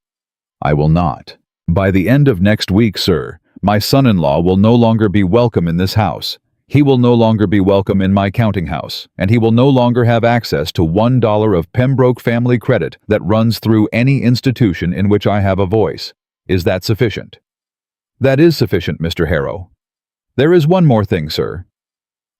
"I will not. By the end of next week, sir, my son-in-law will no longer be welcome in this house. He will no longer be welcome in my counting house, and he will no longer have access to $1 of Pembroke family credit that runs through any institution in which I have a voice. Is that sufficient?" "That is sufficient, Mr. Harrow." "There is one more thing, sir."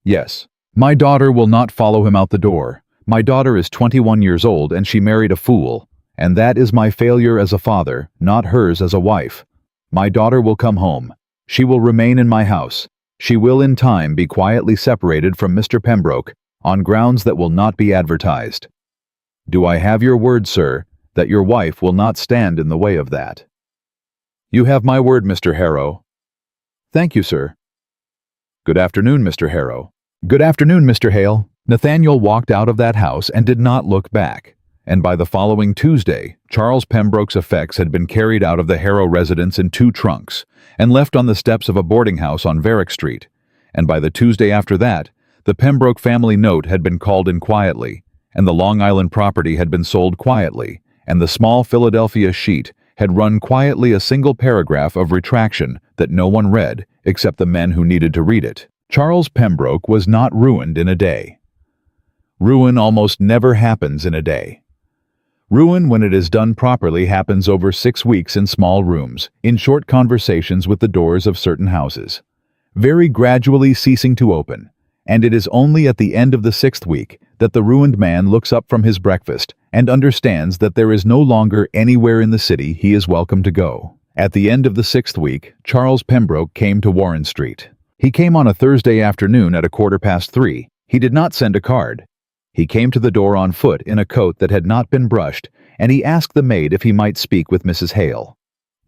"Yes. My daughter will not follow him out the door. My daughter is 21 years old and she married a fool, and that is my failure as a father, not hers as a wife. My daughter will come home. She will remain in my house. She will in time be quietly separated from Mr. Pembroke on grounds that will not be advertised. Do I have your word, sir, that your wife will not stand in the way of that?" "You have my word, Mr. Harrow." "Thank you, sir." "Good afternoon, Mr. Harrow." "Good afternoon, Mr. Hale." Nathaniel walked out of that house and did not look back, and by the following Tuesday, Charles Pembroke's effects had been carried out of the Harrow residence in 2 trunks and left on the steps of a boarding house on Varick Street, and by the Tuesday after that, the Pembroke family note had been called in quietly, and the Long Island property had been sold quietly, and the small Philadelphia sheet had run quietly a single paragraph of retraction that no one read except the men who needed to read it. Charles Pembroke was not ruined in a day. Ruin almost never happens in a day. Ruin, when it is done properly, happens over 6 weeks in small rooms, in short conversations with the doors of certain houses, very gradually ceasing to open, and it is only at the end of the 6th week that the ruined man looks up from his breakfast and understands that there is no longer anywhere in the city he is welcome to go. At the end of the 6th week, Charles Pembroke came to Warren Street. He came on a Thursday afternoon at 3:15. He did not send a card. He came to the door on foot in a coat that had not been brushed, and he asked the maid if he might speak with Mrs. Hale.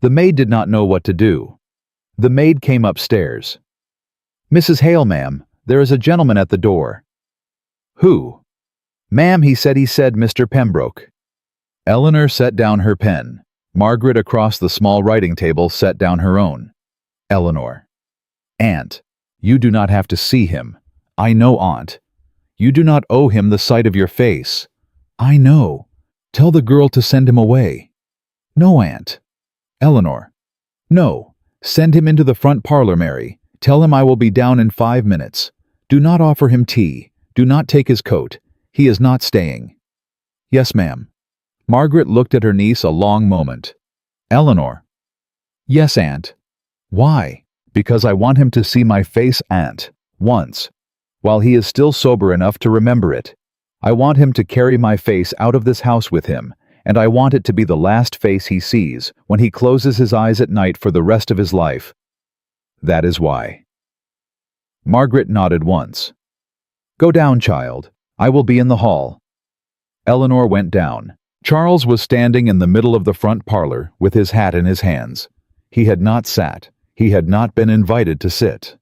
The maid did not know what to do. The maid came upstairs. "Mrs. Hale, ma'am, there is a gentleman at the door." "Who?" "Ma'am, he said Mr. Pembroke." Eleanor set down her pen. Margaret across the small writing table set down her own. Eleanor. "Aunt, you do not have to see him. I know, Aunt. You do not owe him the sight of your face. I know. Tell the girl to send him away." "No, Aunt." Eleanor. "No. Send him into the front parlor, Mary. Tell him I will be down in 5 minutes. Do not offer him tea. Do not take his coat. He is not staying." "Yes, ma'am." Margaret looked at her niece a long moment. Eleanor. "Yes, Aunt." "Why?" "Because I want him to see my face, Aunt, once, while he is still sober enough to remember it. I want him to carry my face out of this house with him, and I want it to be the last face he sees when he closes his eyes at night for the rest of his life. That is why." Margaret nodded once. "Go down, child. I will be in the hall." Eleanor went down. Charles was standing in the middle of the front parlor with his hat in his hands. He had not sat. He had not been invited to sit.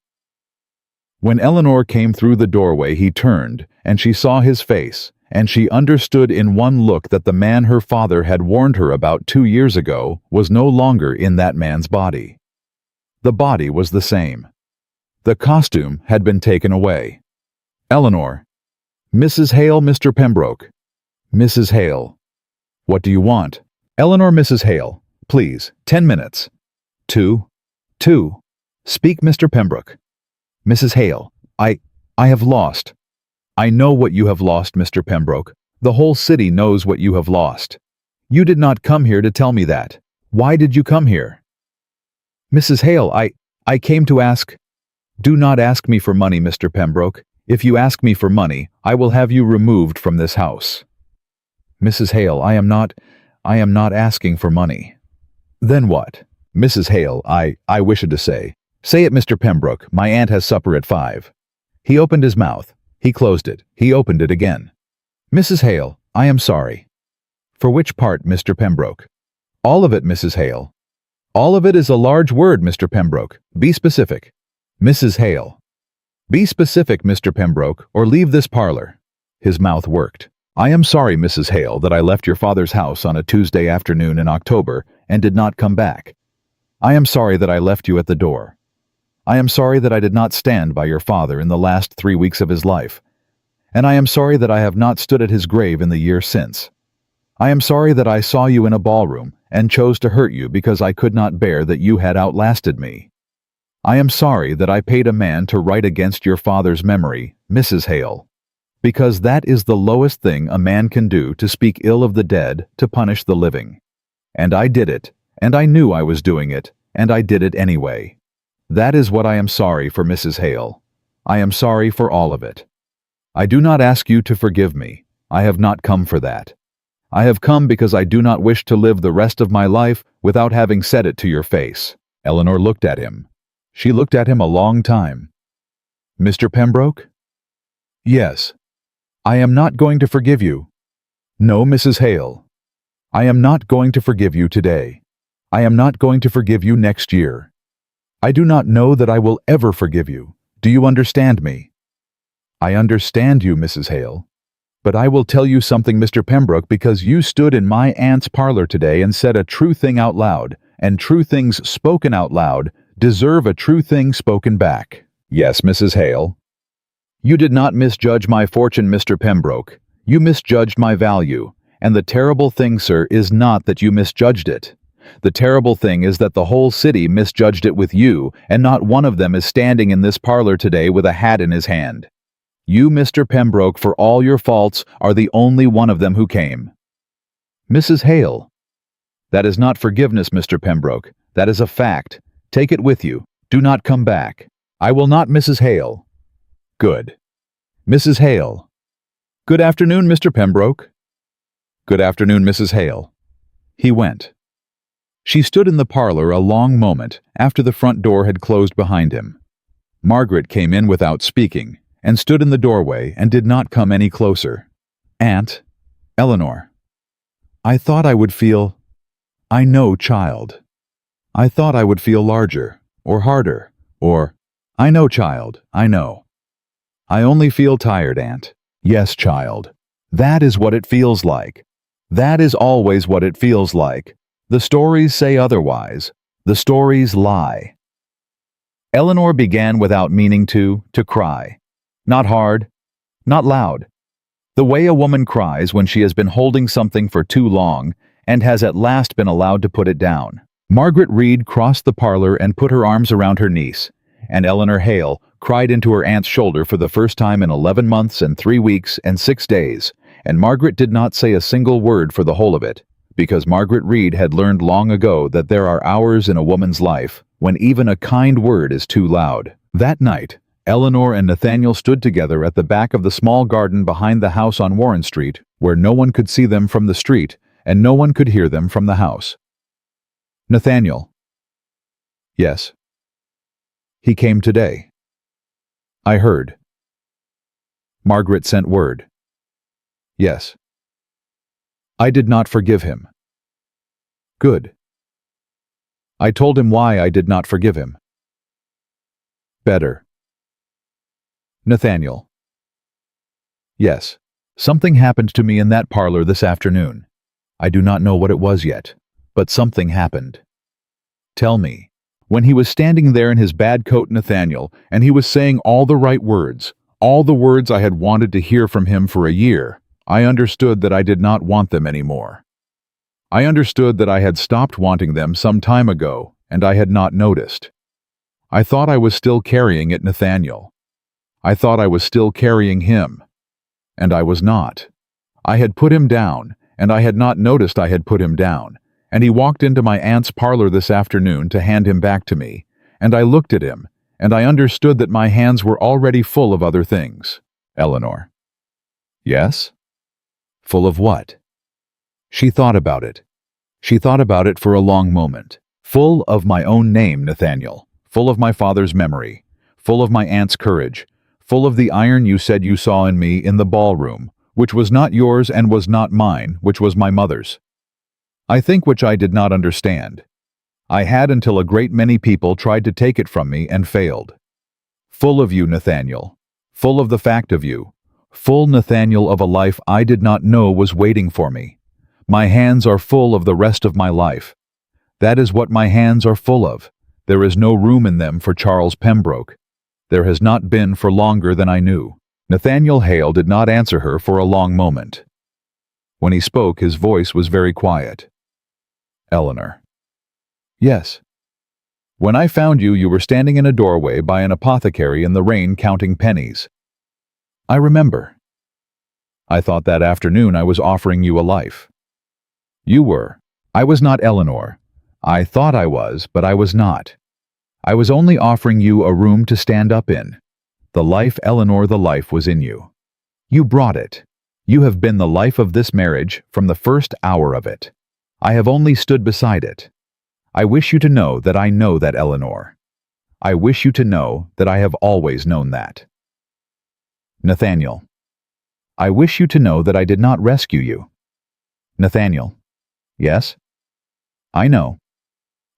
When Eleanor came through the doorway, he turned, and she saw his face, and she understood in one look that the man her father had warned her about 2 years ago was no longer in that man's body. The body was the same. The costume had been taken away. Eleanor. Mrs. Hale, Mr. Pembroke. Mrs. Hale. What do you want? Eleanor, Mrs. Hale. Please, 10 minutes. 2. Speak, Mr. Pembroke. Mrs. Hale. I have lost. I know what you have lost, Mr. Pembroke. The whole city knows what you have lost. You did not come here to tell me that. Why did you come here? Mrs. Hale, I came to ask. Do not ask me for money, Mr. Pembroke. If you ask me for money, I will have you removed from this house. Mrs. Hale, I am not asking for money. Then what? Mrs. Hale, I wish to say. Say it, Mr. Pembroke. My aunt has supper at 5. He opened his mouth. He closed it. He opened it again. Mrs. Hale, I am sorry. For which part, Mr. Pembroke? All of it, Mrs. Hale. All of it is a large word, Mr. Pembroke. Be specific. Mrs. Hale. Be specific, Mr. Pembroke, or leave this parlor. His mouth worked. I am sorry, Mrs. Hale, that I left your father's house on a Tuesday afternoon in October and did not come back. I am sorry that I left you at the door. I am sorry that I did not stand by your father in the last 3 weeks of his life. And I am sorry that I have not stood at his grave in the year since. I am sorry that I saw you in a ballroom and chose to hurt you because I could not bear that you had outlasted me. I am sorry that I paid a man to write against your father's memory, Mrs. Hale, because that is the lowest thing a man can do, to speak ill of the dead, to punish the living. And I did it, and I knew I was doing it, and I did it anyway. That is what I am sorry for, Mrs. Hale. I am sorry for all of it. I do not ask you to forgive me. I have not come for that. I have come because I do not wish to live the rest of my life without having said it to your face. Eleanor looked at him. She looked at him a long time. Mr. Pembroke? Yes. I am not going to forgive you. No, Mrs. Hale. I am not going to forgive you today. I am not going to forgive you next year. I do not know that I will ever forgive you. Do you understand me? I understand you, Mrs. Hale. But I will tell you something, Mr. Pembroke, because you stood in my aunt's parlor today and said a true thing out loud, and true things spoken out loud deserve a true thing spoken back. Yes, Mrs. Hale. You did not misjudge my fortune, Mr. Pembroke. You misjudged my value, and the terrible thing, sir, is not that you misjudged it. The terrible thing is that the whole city misjudged it with you, and not one of them is standing in this parlor today with a hat in his hand. You, Mr. Pembroke, for all your faults, are the only one of them who came. Mrs. Hale. That is not forgiveness, Mr. Pembroke. That is a fact. Take it with you. Do not come back. I will not, Mrs. Hale. Good. Mrs. Hale. Good afternoon, Mr. Pembroke. Good afternoon, Mrs. Hale. He went. She stood in the parlor a long moment after the front door had closed behind him. Margaret came in without speaking and stood in the doorway and did not come any closer. Aunt, Eleanor. I thought I would feel... I know, child. I thought I would feel larger, or harder, or... I know, child, I know. I only feel tired, Aunt. Yes, child. That is what it feels like. That is always what it feels like. The stories say otherwise. The stories lie. Eleanor began without meaning to cry. Not hard, not loud. The way a woman cries when she has been holding something for too long and has at last been allowed to put it down. Margaret Reed crossed the parlor and put her arms around her niece, and Eleanor Hale cried into her aunt's shoulder for the first time in 11 months and 3 weeks and 6 days, and Margaret did not say a single word for the whole of it, because Margaret Reed had learned long ago that there are hours in a woman's life when even a kind word is too loud. That night, Eleanor and Nathaniel stood together at the back of the small garden behind the house on Warren Street, where no one could see them from the street and no one could hear them from the house. Nathaniel. Yes. He came today. I heard. Margaret sent word. Yes. I did not forgive him. Good. I told him why I did not forgive him. Better. Nathaniel. Yes. Something happened to me in that parlor this afternoon. I do not know what it was yet, but something happened. Tell me. When he was standing there in his bad coat, Nathaniel, and he was saying all the right words, all the words I had wanted to hear from him for a year, I understood that I did not want them anymore. I understood that I had stopped wanting them some time ago, and I had not noticed. I thought I was still carrying it, Nathaniel. I thought I was still carrying him. And I was not. I had put him down, and I had not noticed I had put him down, and he walked into my aunt's parlor this afternoon to hand him back to me, and I looked at him, and I understood that my hands were already full of other things. Eleanor. Yes? Full of what? She thought about it. She thought about it for a long moment. Full of my own name, Nathaniel. Full of my father's memory. Full of my aunt's courage. Full of the iron you said you saw in me in the ballroom, which was not yours and was not mine, which was my mother's. I think which I did not understand. I had until a great many people tried to take it from me and failed. Full of you, Nathaniel. Full of the fact of you. Full, Nathaniel, of a life I did not know was waiting for me. My hands are full of the rest of my life. That is what my hands are full of. There is no room in them for Charles Pembroke. There has not been for longer than I knew. Nathaniel Hale did not answer her for a long moment. When he spoke, his voice was very quiet. Eleanor. Yes. When I found you, you were standing in a doorway by an apothecary in the rain counting pennies. I remember. I thought that afternoon I was offering you a life. You were. I was not, Eleanor. I thought I was, but I was not. I was only offering you a room to stand up in. The life, Eleanor, the life was in you. You brought it. You have been the life of this marriage from the first hour of it. I have only stood beside it. I wish you to know that I know that, Eleanor. I wish you to know that I have always known that. Nathaniel. I wish you to know that I did not rescue you. Nathaniel. Yes? I know.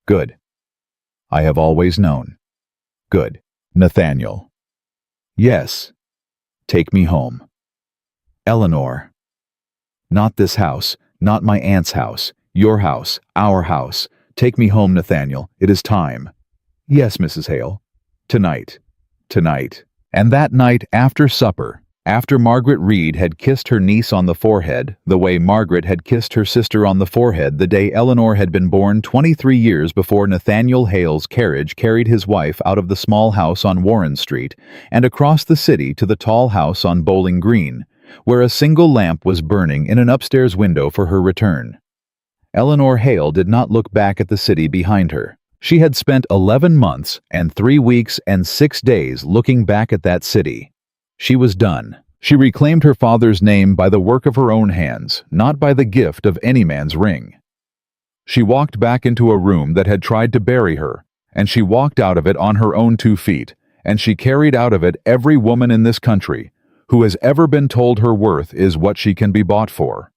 Good. I have always known. Good. Nathaniel. Yes. Take me home. Eleanor. Not this house, not my aunt's house, your house, our house. Take me home, Nathaniel. It is time. Yes, Mrs. Hale. Tonight. Tonight. And that night after supper, after Margaret Reed had kissed her niece on the forehead, the way Margaret had kissed her sister on the forehead the day Eleanor had been born 23 years before Nathaniel Hale's carriage carried his wife out of the small house on Warren Street and across the city to the tall house on Bowling Green, where a single lamp was burning in an upstairs window for her return. Eleanor Hale did not look back at the city behind her. She had spent 11 months and 3 weeks and 6 days looking back at that city. She was done. She reclaimed her father's name by the work of her own hands, not by the gift of any man's ring. She walked back into a room that had tried to bury her, and she walked out of it on her own 2 feet, and she carried out of it every woman in this country who has ever been told her worth is what she can be bought for.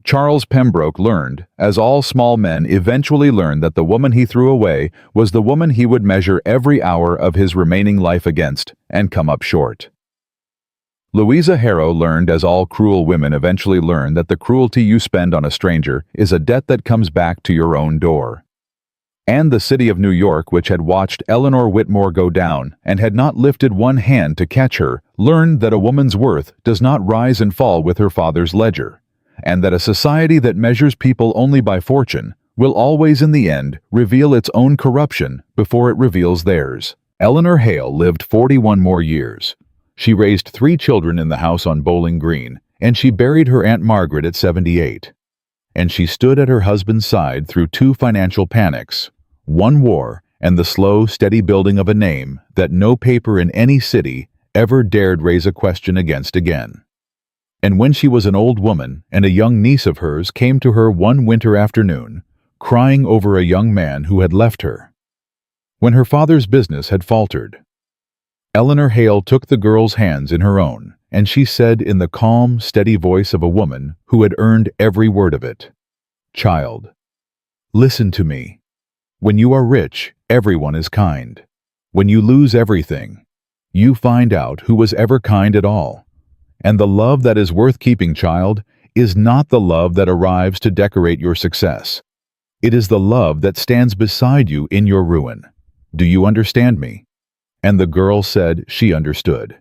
Charles Pembroke learned, as all small men eventually learn, that the woman he threw away was the woman he would measure every hour of his remaining life against, and come up short. Louisa Harrow learned, as all cruel women eventually learn, that the cruelty you spend on a stranger is a debt that comes back to your own door. And the city of New York, which had watched Eleanor Whitmore go down and had not lifted one hand to catch her, learned that a woman's worth does not rise and fall with her father's ledger, and that a society that measures people only by fortune will always in the end reveal its own corruption before it reveals theirs. Eleanor Hale lived 41 more years. She raised 3 children in the house on Bowling Green, and she buried her Aunt Margaret at 78. And she stood at her husband's side through 2 financial panics, 1 war, and the slow, steady building of a name that no paper in any city ever dared raise a question against again. And when she was an old woman and a young niece of hers came to her one winter afternoon, crying over a young man who had left her, when her father's business had faltered, Eleanor Hale took the girl's hands in her own, and she said in the calm, steady voice of a woman who had earned every word of it, "Child, listen to me. When you are rich, everyone is kind. When you lose everything, you find out who was ever kind at all. And the love that is worth keeping, child, is not the love that arrives to decorate your success. It is the love that stands beside you in your ruin. Do you understand me?" And the girl said she understood.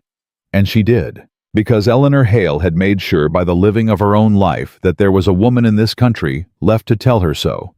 And she did, because Eleanor Hale had made sure by the living of her own life that there was a woman in this country left to tell her so.